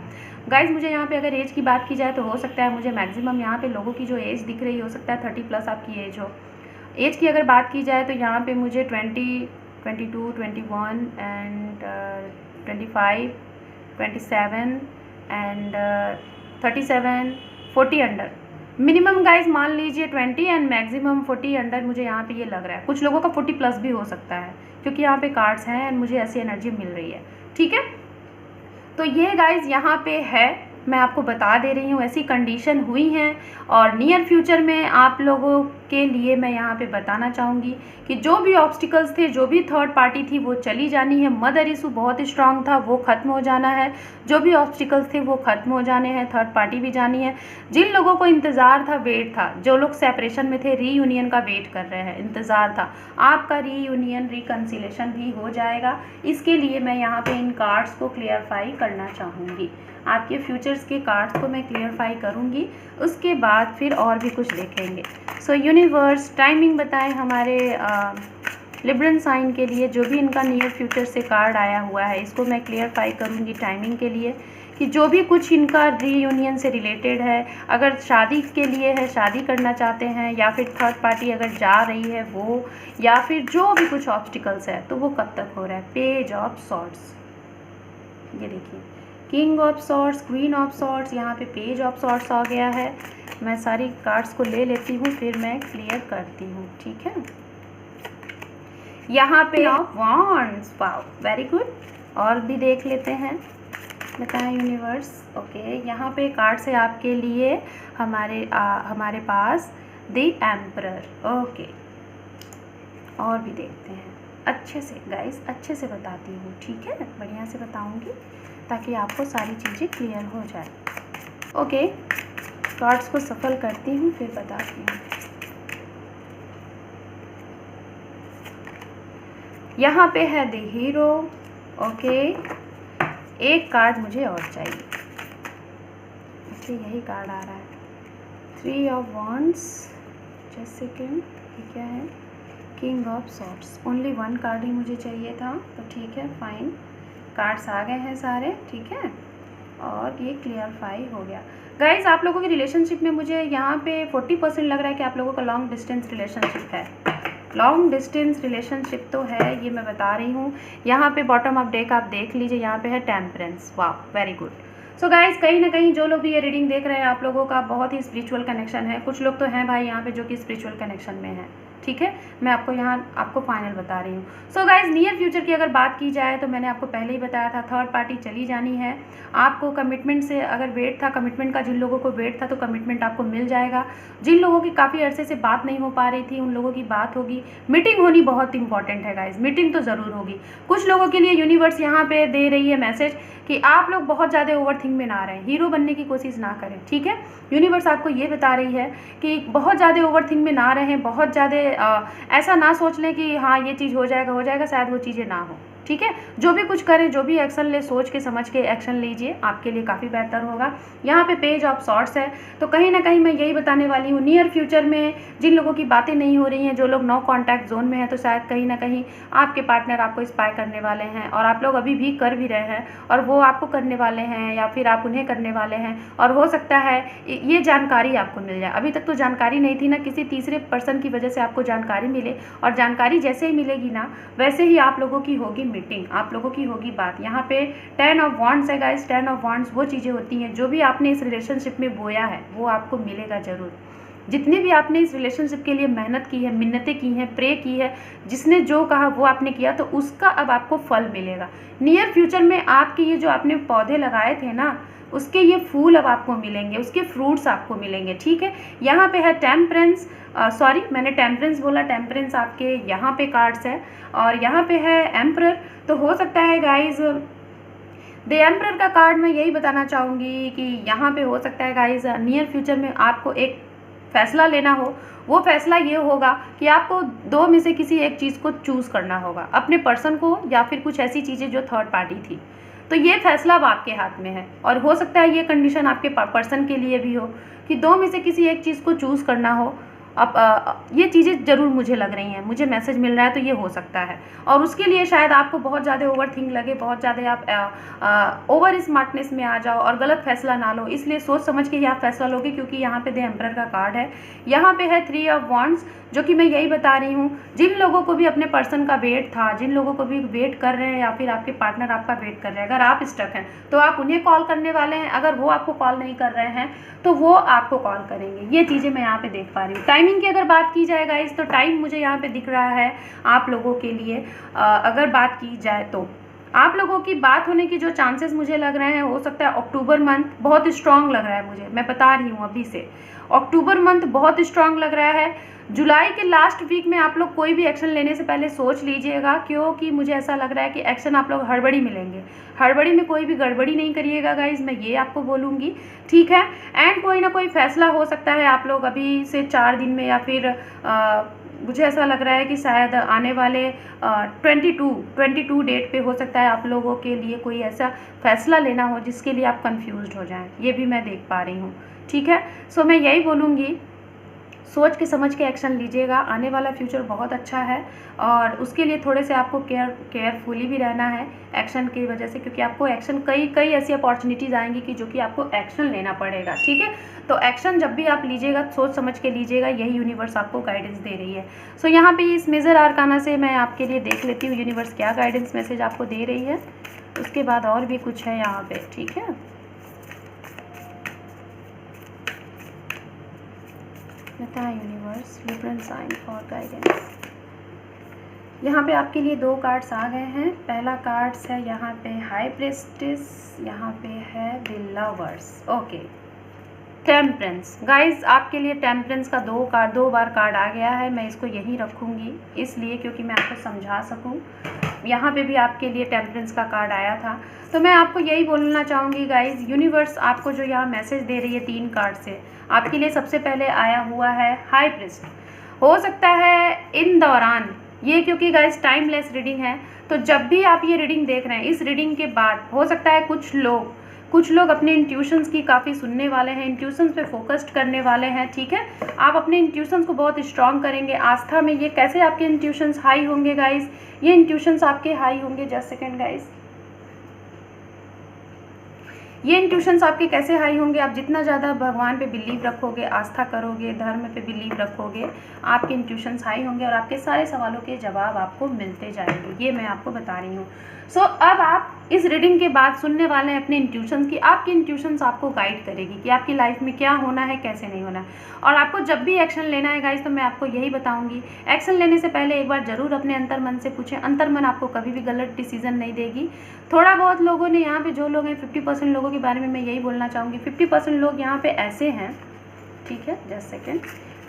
गाइज मुझे यहाँ पे अगर एज की बात की जाए तो हो सकता है मुझे मैक्सिमम यहाँ पे लोगों की जो एज दिख रही है, हो सकता है 30+ आपकी एज हो। एज की अगर बात की जाए तो यहाँ पे मुझे 20, 22, 21 and 25, 27 and 37, 40 under, minimum guys मान लीजिए 20 एंड मैक्सिमम 40 अंडर मुझे यहाँ पे ये लग रहा है। कुछ लोगों का 40+ भी हो सकता है, क्योंकि यहाँ पे कार्ड्स हैं एंड मुझे ऐसी एनर्जी मिल रही है, ठीक है। तो ये गाइज यहाँ पे है मैं आपको बता दे रही हूँ, ऐसी कंडीशन हुई हैं और नियर फ्यूचर में आप लोगों के लिए मैं यहाँ पे बताना चाहूँगी कि जो भी ऑब्स्टिकल्स थे, जो भी थर्ड पार्टी थी वो चली जानी है। मदर इशू बहुत स्ट्रांग था, वो ख़त्म हो जाना है। जो भी ऑब्स्टिकल्स थे वो ख़त्म हो जाने हैं, थर्ड पार्टी भी जानी है। जिन लोगों को इंतज़ार था, वेट था, जो लोग सेपरेशन में थे, रीयूनियन का वेट कर रहे हैं, इंतज़ार था, आपका रीयूनियन रिकन्सिलेशन भी हो जाएगा। इसके लिए मैं यहाँ पे इन कार्ड्स को क्लियरफाई करना चाहूँगी। आपके फ्यूचर्स के कार्ड्स को मैं क्लियरफाई करूँगी, उसके बाद फिर और भी कुछ देखेंगे। सो यूनिवर्स टाइमिंग बताएं हमारे लिब्रन साइन के लिए। जो भी इनका नियर फ्यूचर से कार्ड आया हुआ है इसको मैं क्लियरफाई करूँगी टाइमिंग के लिए, कि जो भी कुछ इनका रीयूनियन से रिलेटेड है, अगर शादी के लिए है, शादी करना चाहते हैं, या फिर थर्ड पार्टी अगर जा रही है वो, या फिर जो भी कुछ ऑब्स्टिकल्स है तो वो कब तक हो रहा है। पेज ऑफ सॉर्ड्स, ये देखिए, king of swords, queen of swords, यहाँ पे पेज ऑफ सॉर्ड्स आ गया है। मैं सारी कार्ड्स को ले लेती हूँ फिर मैं क्लियर करती हूँ, ठीक है। यहाँ पे of wands, wow very good. और भी देख लेते हैं, बताएं यूनिवर्स। ओके, यहाँ पे कार्ड्स है आपके लिए हमारे पास द एम्परर। ओके, और भी देखते हैं अच्छे से गाइस, अच्छे से बताती हूँ, ठीक है, बढ़िया से बताऊँगी ताकि आपको सारी चीज़ें क्लियर हो जाए। ओके, कार्ड्स को सफल करती हूँ फिर बताती हूँ। यहाँ पे है द हीरो। ओके, एक कार्ड मुझे और चाहिए। ओके, यही कार्ड आ रहा है, 3 ऑफ वॉन्ड्स। जस्ट सेकेंड, ये क्या है, king of swords. Only 1 card ही मुझे चाहिए था, तो ठीक है, फाइन, कार्ड्स आ गए हैं सारे, ठीक है, और ये क्लियरफाई हो गया। गाइज, आप लोगों की रिलेशनशिप में मुझे यहाँ पे 40% लग रहा है कि आप लोगों का लॉन्ग डिस्टेंस रिलेशनशिप है। लॉन्ग डिस्टेंस रिलेशनशिप तो है, ये मैं बता रही हूँ। यहाँ पे बॉटम ऑफ डेक आप देख लीजिए, यहाँ पे है टेम्परेंस। वाह, वेरी गुड। सो गाइज, कहीं ना कहीं जो लोग भी ये रीडिंग देख रहे हैं आप लोगों का बहुत ही स्पिरिचुअल कनेक्शन है। कुछ लोग तो हैं भाई यहाँ पे जो कि स्पिरिचुअल कनेक्शन में है, ठीक है। मैं आपको फाइनल बता रही हूँ। सो गाइज, नियर फ्यूचर की अगर बात की जाए तो मैंने आपको पहले ही बताया था, थर्ड पार्टी चली जानी है। आपको कमिटमेंट से अगर वेट था, कमिटमेंट का जिन लोगों को वेट था तो कमिटमेंट आपको मिल जाएगा। जिन लोगों की काफ़ी अरसे से बात नहीं हो पा रही थी उन लोगों की बात होगी। मीटिंग होनी बहुत इंपॉर्टेंट है गाइज, मीटिंग तो ज़रूर होगी। कुछ लोगों के लिए यूनिवर्स यहाँ पे दे रही है मैसेज कि आप लोग बहुत ज़्यादा ओवरथिंक में ना रहें, हीरो बनने की कोशिश ना करें, ठीक है। यूनिवर्स आपको ये बता रही है कि बहुत ज़्यादा ओवरथिंक में ना रहें, बहुत ज़्यादा ऐसा ना सोच लें कि हाँ ये चीज़ हो जाएगा, शायद वो चीज़ें ना हो, ठीक है। जो भी कुछ करें, जो भी एक्शन ले, सोच के समझ के एक्शन लीजिए, आपके लिए काफ़ी बेहतर होगा। यहाँ पे पेज ऑफ सॉर्ड्स है, तो कहीं ना कहीं मैं यही बताने वाली हूँ, नियर फ्यूचर में जिन लोगों की बातें नहीं हो रही हैं, जो लोग नो कॉन्टैक्ट जोन में हैं, तो शायद कहीं ना कहीं आपके पार्टनर आपको स्पाई करने वाले हैं, और आप लोग अभी भी कर भी रहे हैं, और वो आपको करने वाले हैं या फिर आप उन्हें करने वाले हैं। और हो सकता है ये जानकारी आपको मिल जाए। अभी तक तो जानकारी नहीं थी ना, किसी तीसरे पर्सन की वजह से आपको जानकारी मिले, और जानकारी जैसे ही मिलेगी ना वैसे ही आप लोगों की होगी मीटिंग, आप लोगों की होगी बात। यहाँ पे 10 ऑफ वॉन्ड्स है गाइस। 10 ऑफ वॉन्ड्स वो चीज़ें होती हैं जो भी आपने इस रिलेशनशिप में बोया है वो आपको मिलेगा ज़रूर। जितने भी आपने इस रिलेशनशिप के लिए मेहनत की है, मिन्नतें की हैं, प्रे की है, जिसने जो कहा वो आपने किया, तो उसका अब आपको फल मिलेगा। नियर फ्यूचर में आपके ये जो आपने पौधे लगाए थे ना, उसके ये फूल अब आपको मिलेंगे, उसके फ्रूट्स आपको मिलेंगे, ठीक है। यहाँ पे है टेम्परेंस, सॉरी मैंने टेम्परेंस बोला, टेम्परेंस आपके यहाँ पे कार्ड्स है, और यहाँ पे है एम्परर। तो हो सकता है गाइज द एम्परर का कार्ड मैं यही बताना चाहूँगी कि यहाँ पे हो सकता है गाइज नियर फ्यूचर में आपको एक फैसला लेना हो। वो फैसला ये होगा कि आपको 2 में से किसी एक चीज़ को चूज़ करना होगा, अपने पर्सन को या फिर कुछ ऐसी चीज़ें जो थर्ड पार्टी थी। तो ये फैसला अब आपके हाथ में है, और हो सकता है ये कंडीशन आपके पर्सन के लिए भी हो कि 2 में से किसी एक चीज़ को चूज़ करना हो। अब ये चीज़ें ज़रूर मुझे लग रही हैं, मुझे मैसेज मिल रहा है, तो ये हो सकता है। और उसके लिए शायद आपको बहुत ज़्यादा ओवरथिंक लगे, बहुत ज़्यादा आप ओवर स्मार्टनेस में आ जाओ और गलत फैसला ना लो, इसलिए सोच समझ के ही आप फैसला लोगे, क्योंकि यहाँ पे द एम्परर का कार्ड है। यहाँ पे है 3 ऑफ वॉन्ड्स, जो कि मैं यही बता रही हूँ, जिन लोगों को भी अपने पर्सन का वेट था, जिन लोगों को भी वेट कर रहे हैं, या फिर आपके पार्टनर आपका वेट कर रहे हैं, अगर आप स्टक हैं तो आप उन्हें कॉल करने वाले हैं, अगर वो आपको कॉल नहीं कर रहे हैं तो वो आपको कॉल करेंगे। ये चीज़ें मैं यहाँ पे देख पा रही हूँ। टाइमिंग की अगर बात की जाए गाइस, तो टाइम मुझे यहाँ पे दिख रहा है आप लोगों के लिए, अगर बात की जाए तो आप लोगों की बात होने की जो चांसेस मुझे लग रहे हैं, हो सकता है अक्टूबर मंथ बहुत स्ट्रांग लग रहा है मुझे, मैं बता रही हूँ अभी से। अक्टूबर मंथ बहुत स्ट्रांग लग रहा है। जुलाई के लास्ट वीक में आप लोग कोई भी एक्शन लेने से पहले सोच लीजिएगा, क्योंकि मुझे ऐसा लग रहा है कि एक्शन आप लोग हड़बड़ी में लेंगे। हड़बड़ी में कोई भी गड़बड़ी नहीं करिएगा गाइज, मैं ये आपको बोलूँगी, ठीक है। एंड कोई ना कोई फैसला हो सकता है आप लोग अभी से 4 दिन में, या फिर मुझे ऐसा लग रहा है कि शायद आने वाले 22 डेट पे हो सकता है आप लोगों के लिए कोई ऐसा फैसला लेना हो जिसके लिए आप कंफ्यूज्ड हो जाएं, ये भी मैं देख पा रही हूँ, ठीक है। सो मैं यही बोलूँगी, सोच के समझ के एक्शन लीजिएगा। आने वाला फ्यूचर बहुत अच्छा है और उसके लिए थोड़े से आपको केयरफुली भी रहना है एक्शन की वजह से, क्योंकि आपको एक्शन कई ऐसी अपॉर्चुनिटीज़ आएंगी कि जो कि आपको एक्शन लेना पड़ेगा, ठीक है। तो एक्शन जब भी आप लीजिएगा सोच समझ के लीजिएगा, यही यूनिवर्स आपको गाइडेंस दे रही है। सो यहाँ पे इस मेजर आर्काना से मैं आपके लिए देख लेती हूँ यूनिवर्स क्या गाइडेंस मैसेज आपको दे रही है। उसके बाद और भी कुछ है यहाँ पे, ठीक है। बता universe Libran sign for guidance. यहाँ पे आपके लिए 2 कार्ड्स आ गए हैं। पहला कार्ड्स है यहाँ पे हाई प्रेस्टिस, यहाँ पे है the lovers, okay. Temperance guys, आपके लिए टेम्परेंस का 2 बार कार्ड आ गया है। मैं इसको यहीं रखूँगी इसलिए क्योंकि मैं आपको समझा सकूँ। यहाँ पे भी आपके लिए टेम्परेंस का कार्ड आया था, तो मैं आपको यही बोलना चाहूँगी गाइज, यूनिवर्स आपको जो यहाँ मैसेज दे रही है 3 कार्ड से, आपके लिए सबसे पहले आया हुआ है हाई प्रीस्ट। हो सकता है इन दौरान ये, क्योंकि गाइज टाइमलेस रीडिंग है, तो जब भी आप ये रीडिंग देख रहे हैं, इस रीडिंग के बाद हो सकता है कुछ लोग अपने इंट्यूशंस की काफ़ी सुनने वाले हैं, इंट्यूशंस पे फोकस्ड करने वाले हैं, ठीक है। आप अपने इंट्यूशंस को बहुत स्ट्रांग करेंगे आस्था में। ये कैसे आपके इंट्यूशंस हाई होंगे गाइज, ये इंट्यूशंस आपके हाई होंगे, जस्ट सेकेंड गाइज, ये इंट्यूशंस आपके कैसे हाई होंगे, आप जितना ज़्यादा भगवान पे बिलीव रखोगे, आस्था करोगे, धर्म पे बिलीव रखोगे, आपके इंट्यूशंस हाई होंगे और आपके सारे सवालों के जवाब आपको मिलते जाएंगे, ये मैं आपको बता रही हूँ। सो अब आप इस रीडिंग के बाद सुनने वाले हैं अपने इंट्यूशंस की। आपकी इंट्यूशंस आपको गाइड करेगी कि आपकी लाइफ में क्या होना है, कैसे नहीं होना है। और आपको जब भी एक्शन लेना है गाइज, तो मैं आपको यही बताऊंगी, एक्शन लेने से पहले एक बार ज़रूर अपने अंतर्मन से पूछें। अंतर्मन आपको कभी भी गलत डिसीजन नहीं देगी। थोड़ा बहुत लोगों ने यहाँ पे, जो लोग हैं 50% लोगों के बारे में मैं यही बोलना चाहूँगी, 50% लोग यहाँ पे ऐसे हैं, ठीक है, जस्ट सेकेंड,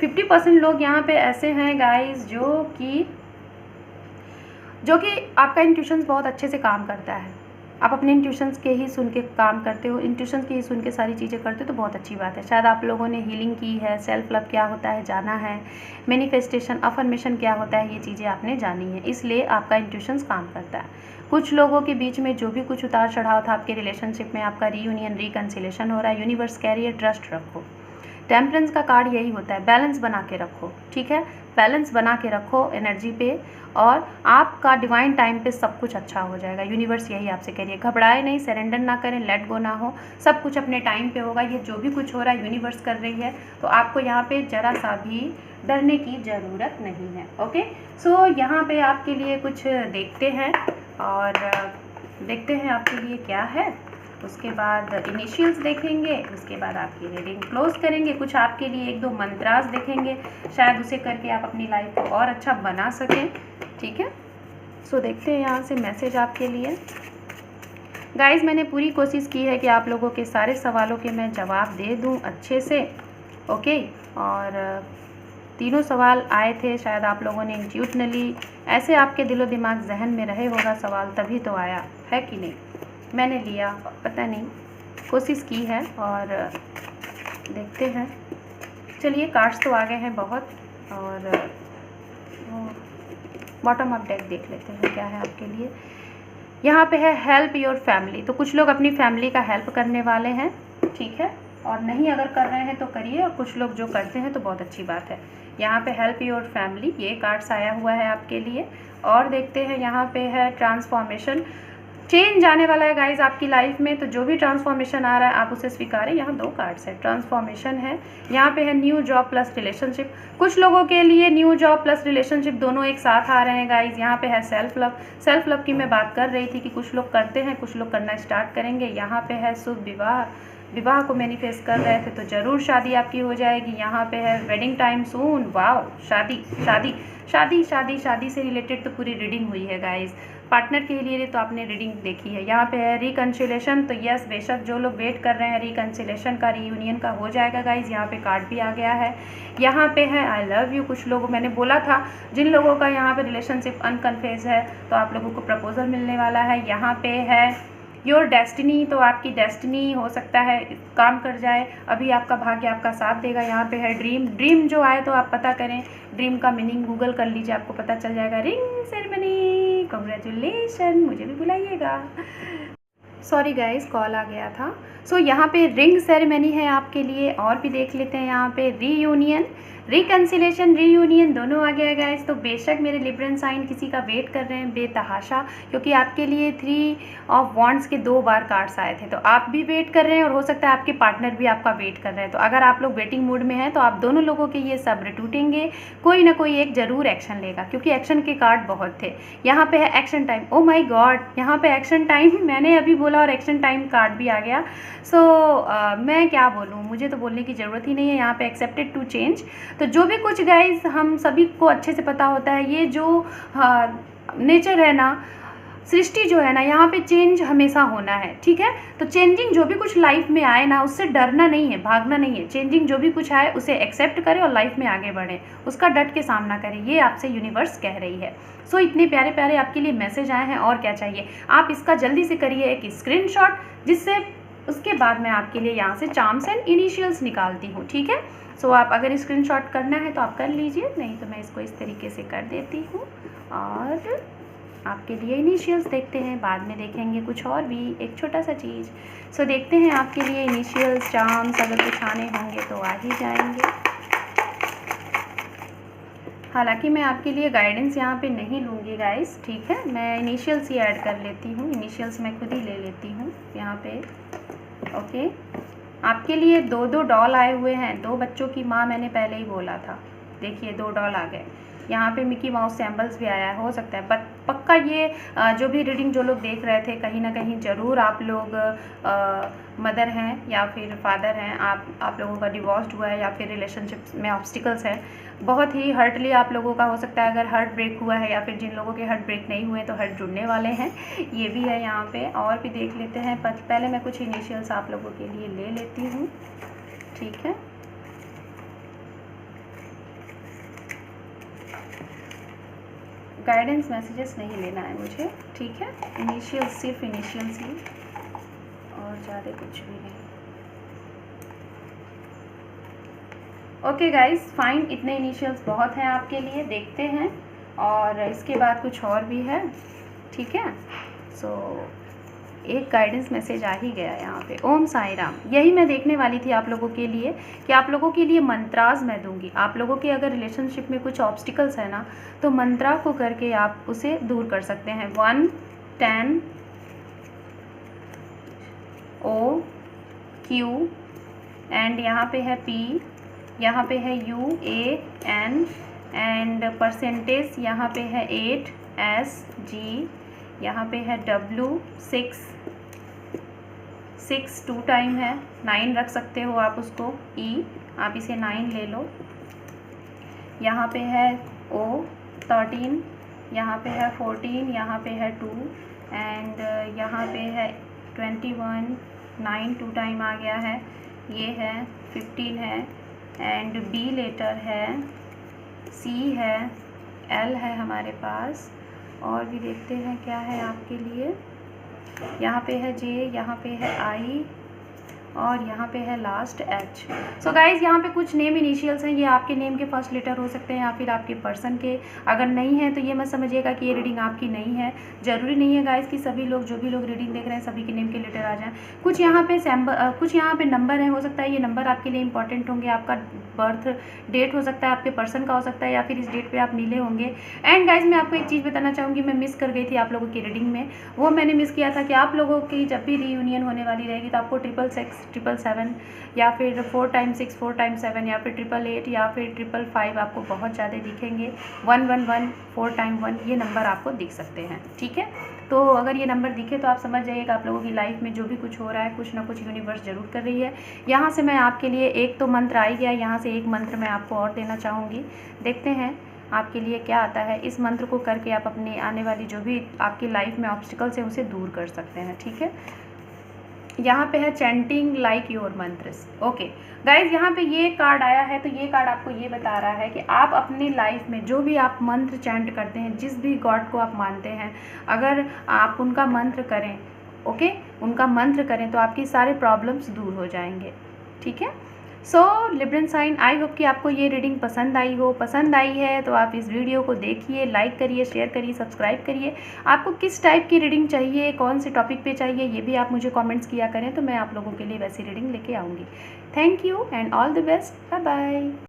50% लोग यहाँ पे ऐसे हैं गाइज जो कि आपका इंट्यूशंस बहुत अच्छे से काम करता है। आप अपने इंट्यूशंस के ही सुन के काम करते हो, इंट्यूशंस के ही सुन के सारी चीज़ें करते हो, तो बहुत अच्छी बात है। शायद आप लोगों ने हीलिंग की है, सेल्फ लव क्या होता है जाना है, मैनिफेस्टेशन, अफर्मेशन क्या होता है, ये चीज़ें आपने जानी है, इसलिए आपका इंट्यूशंस काम करता है। कुछ लोगों के बीच में जो भी कुछ उतार चढ़ाव था आपके रिलेशनशिप में, आपका रीयूनियन, रिकन्सिलेशन हो रहा है। यूनिवर्स कह रही है ट्रस्ट रखो। टेम्परेंस का कार्ड यही होता है, बैलेंस बना के रखो, ठीक है, बैलेंस बना के रखो एनर्जी पे, और आपका डिवाइन टाइम पे सब कुछ अच्छा हो जाएगा। यूनिवर्स यही आपसे कह रही है, घबराए नहीं, सरेंडर ना करें, लेट गो ना हो, सब कुछ अपने टाइम पे होगा। ये जो भी कुछ हो रहा है यूनिवर्स कर रही है, तो आपको यहाँ पे ज़रा सा भी डरने की ज़रूरत नहीं है, ओके। सो यहाँ पे आपके लिए कुछ देखते हैं और देखते हैं आपके लिए क्या है। उसके बाद इनिशियल्स देखेंगे, उसके बाद आपकी रीडिंग क्लोज करेंगे। कुछ आपके लिए 1-2 मंत्रास देखेंगे, शायद उसे करके आप अपनी लाइफ को और अच्छा बना सकें, ठीक है। सो देखते हैं यहाँ से मैसेज आपके लिए। गाइज, मैंने पूरी कोशिश की है कि आप लोगों के सारे सवालों के मैं जवाब दे दूँ अच्छे से, ओके। और 3 सवाल आए थे, शायद आप लोगों ने इंट्यूशनली ऐसे आपके दिलो दिमाग जहन में रहे होगा सवाल, तभी तो आया है कि नहीं। मैंने लिया, पता नहीं, कोशिश की है और देखते हैं। चलिए, कार्ड्स तो आ गए हैं बहुत, और बॉटम अप डेक देख लेते हैं क्या है आपके लिए। यहाँ पे है हेल्प योर फैमिली, तो कुछ लोग अपनी फैमिली का हेल्प करने वाले हैं, ठीक है, और नहीं अगर कर रहे हैं तो करिए, और कुछ लोग जो करते हैं तो बहुत अच्छी बात है। यहाँ पे हेल्प योर फैमिली, ये कार्ड्स आया हुआ है आपके लिए। और देखते हैं यहाँ पे है ट्रांसफॉर्मेशन, चेंज आने वाला है गाइज आपकी लाइफ में, तो जो भी ट्रांसफॉर्मेशन आ रहा है आप उसे स्वीकारें। यहाँ 2 कार्ड्स है, ट्रांसफॉर्मेशन है, यहाँ पे है न्यू जॉब प्लस रिलेशनशिप। कुछ लोगों के लिए न्यू जॉब प्लस रिलेशनशिप दोनों एक साथ आ रहे हैं गाइज। यहाँ पे है सेल्फ लव, सेल्फ लव की मैं बात कर रही थी कि कुछ लोग करते हैं, कुछ लोग करना स्टार्ट करेंगे। यहाँ पे है शुभ विवाह, विवाह को मैनिफेस्ट कर रहे थे तो ज़रूर शादी आपकी हो जाएगी। यहाँ पे है वेडिंग टाइम सून, वाओ, शादी शादी शादी शादी शादी से रिलेटेड तो पूरी रीडिंग हुई है गाइज। पार्टनर के लिए तो आपने रीडिंग देखी है। यहाँ पे है रिकन्सिलेशन, तो यस बेशक जो लोग वेट कर रहे हैं रिकन्सिलेशन का, रीयूनियन का, हो जाएगा गाइज। यहाँ पे कार्ड भी आ गया है। यहाँ पे है आई लव यू। कुछ लोग, मैंने बोला था जिन लोगों का यहाँ पे रिलेशनशिप अनकन्फेस है तो आप लोगों को प्रपोजल मिलने वाला है। यहाँ पे है योर डेस्टिनी, तो आपकी डेस्टिनी हो सकता है काम कर जाए, अभी आपका भाग्य आपका साथ देगा। यहाँ पे है ड्रीम, ड्रीम जो आए तो आप पता करें, ड्रीम का मीनिंग गूगल कर लीजिए, आपको पता चल जाएगा। रिंग सेरेमनी, कॉन्ग्रेचुलेशन, मुझे भी बुलाइएगा। सॉरी गाइस, कॉल आ गया था। सो यहाँ पे रिंग सेरेमनी है आपके लिए। और भी देख लेते हैं यहाँ पे रीयूनियन, रिकन्सिलेशन, रीयूनियन दोनों आ गया गाइस। तो बेशक मेरे लिब्रन साइन किसी का वेट कर रहे हैं बेतहाशा, क्योंकि आपके लिए 3 ऑफ वॉन्ड्स के 2 बार कार्ड्स आए थे। तो आप भी वेट कर रहे हैं और हो सकता है आपके पार्टनर भी आपका वेट कर रहे हैं। तो अगर आप लोग वेटिंग मूड में हैं तो आप दोनों लोगों के ये सब्र टूटेंगे, कोई ना कोई एक ज़रूर एक्शन लेगा, क्योंकि एक्शन के कार्ड बहुत थे। यहाँ पे है एक्शन टाइम। ओ माई गॉड, यहाँ पे एक्शन टाइम मैंने अभी बोला और एक्शन टाइम कार्ड भी आ गया। सो मैं क्या बोलूँ, मुझे तो बोलने की ज़रूरत ही नहीं है। यहाँ पे एक्सेप्टेड टू चेंज, तो जो भी कुछ गाइज हम सभी को अच्छे से पता होता है, ये जो नेचर है ना, सृष्टि जो है ना, यहाँ पे चेंज हमेशा होना है, ठीक है। तो चेंजिंग जो भी कुछ लाइफ में आए ना, उससे डरना नहीं है, भागना नहीं है। चेंजिंग जो भी कुछ आए उसे एक्सेप्ट करें और लाइफ में आगे बढ़ें, उसका डट के सामना करें, ये आपसे यूनिवर्स कह रही है। सो इतने प्यारे प्यारे आपके लिए मैसेज आए हैं, और क्या चाहिए। आप इसका जल्दी से करिए एक स्क्रीनशॉट, जिससे उसके बाद मैं आपके लिए यहाँ से चार्म्स एंड इनिशियल्स निकालती हूँ, ठीक है। सो आप अगर स्क्रीनशॉट करना है तो आप कर लीजिए, नहीं तो मैं इसको इस तरीके से कर देती हूँ और आपके लिए इनिशियल्स देखते हैं। बाद में देखेंगे कुछ और भी, एक छोटा सा चीज़। सो देखते हैं आपके लिए इनिशियल्स, चार्म्स अगर कुछ आने होंगे तो आ ही जाएंगे। हालांकि मैं आपके लिए गाइडेंस यहाँ पे नहीं लूँगी गाइस, ठीक है। मैं इनिशियल्स ही ऐड कर लेती हूँ, इनिशियल्स मैं खुद ही ले लेती हूँ यहाँ पे। ओके, आपके लिए 2 डॉल आए हुए हैं। 2 बच्चों की माँ मैंने पहले ही बोला था। देखिए 2 डॉल आ गए। यहाँ पे मिकी माउस सैम्बल्स भी आया है। हो सकता है पक्का ये जो भी रीडिंग जो लोग देख रहे थे, कहीं ना कहीं ज़रूर आप लोग मदर हैं या फिर फादर हैं, आप लोगों का डिवोर्स्ड हुआ है या फिर रिलेशनशिप में ऑब्स्टिकल्स है। बहुत ही हर्टली आप लोगों का हो सकता है अगर हार्ट ब्रेक हुआ है, या फिर जिन लोगों के हार्ट ब्रेक नहीं हुए तो हार्ट जुड़ने वाले हैं, ये भी है यहाँ पे। और भी देख लेते हैं, पहले मैं कुछ इनिशियल्स आप लोगों के लिए ले लेती हूँ, ठीक है। गाइडेंस मैसेजेस नहीं लेना है मुझे, ठीक है। इनिशियल्स, सिर्फ इनिशियल्स ही, और ज़्यादा कुछ भी नहीं। ओके गाइस, फाइन, इतने इनिशियल्स बहुत हैं आपके लिए। देखते हैं, और इसके बाद कुछ और भी है, ठीक है। सो एक गाइडेंस मैसेज आ ही गया यहाँ पे। ओम साई राम, यही मैं देखने वाली थी आप लोगों के लिए, कि आप लोगों के लिए मंत्राज मैं दूंगी। आप लोगों के अगर रिलेशनशिप में कुछ ऑब्स्टिकल्स है ना, तो मंत्रा को करके आप उसे दूर कर सकते हैं। 1 10 O Q एंड यहाँ पे है P, यहाँ पे है U A N and percentage यहाँ पे है 8 S G, यहाँ पे है W 6 2 टाइम है, 9 रख सकते हो आप उसको, E आप इसे 9 ले लो। यहाँ पे है O 13, यहाँ पे है 14, यहाँ पे है 2 एंड यहाँ पे है 21, 9 2 टाइम आ गया है, ये है 15 है एंड B लेटर है, C है, L है हमारे पास। और भी देखते हैं क्या है आपके लिए। यहाँ पे है J, यहाँ पे है I और यहाँ पे है लास्ट H। सो गाइज़, यहाँ पे कुछ नेम इनिशियल्स हैं, ये आपके नेम के फर्स्ट लेटर हो सकते हैं या फिर आपके पर्सन के। अगर नहीं है तो ये मत समझिएगा कि ये रीडिंग आपकी नहीं है। ज़रूरी नहीं है गाइज़ कि सभी लोग, जो भी लोग रीडिंग देख रहे हैं, सभी के नेम के लेटर आ जाएँ। कुछ यहाँ पे कुछ यहाँ पे नंबर हैं, हो सकता है ये नंबर आपके लिए इंपॉर्टेंट होंगे। आपका बर्थ डेट हो सकता है, आपके पर्सन का हो सकता है, या फिर इस डेट पर आप मिले होंगे। एंड गाइज़, मैं आपको एक चीज़ बताना चाहूँगी, मैं मिस कर गई थी आप लोगों की रीडिंग में। वो मैंने मिस किया था कि आप लोगों की जब भी रीयूनियन होने वाली रहेगी तो आपको 666 777 या फिर 4 टाइम 6 4 टाइम 7 या फिर 888 या फिर 555 आपको बहुत ज़्यादा दिखेंगे। 111 4 टाइम 1 ये नंबर आपको दिख सकते हैं, ठीक है। तो अगर ये नंबर दिखे तो आप समझ जाइएगा आप लोगों की लाइफ में जो भी कुछ हो रहा है, कुछ ना कुछ यूनिवर्स ज़रूर कर रही है। यहाँ से मैं आपके लिए एक तो मंत्र आ ही गया, यहाँ से एक मंत्र मैं आपको और देना चाहूँगी। देखते हैं आपके लिए क्या आता है। इस मंत्र को करके आप अपनी आने वाली जो भी आपकी लाइफ में ऑब्स्टिकल्स हैं उसे दूर कर सकते हैं, ठीक है। यहाँ पे है chanting like your मंत्रस। Okay guys, यहाँ पे ये कार्ड आया है, तो ये कार्ड आपको ये बता रहा है कि आप अपनी लाइफ में जो भी आप मंत्र चैंट करते हैं, जिस भी गॉड को आप मानते हैं, अगर आप उनका मंत्र करें, ओके, उनका मंत्र करें तो आपकी सारे प्रॉब्लम्स दूर हो जाएंगे, ठीक है। सो लिब्रन साइन, आई होप कि आपको ये रीडिंग पसंद आई हो। पसंद आई है तो आप इस वीडियो को देखिए, लाइक करिए, शेयर करिए, सब्सक्राइब करिए। आपको किस टाइप की रीडिंग चाहिए, कौन से टॉपिक पे चाहिए, ये भी आप मुझे कमेंट्स किया करें, तो मैं आप लोगों के लिए वैसी रीडिंग लेके आऊँगी। Thank you and all the best. Bye bye.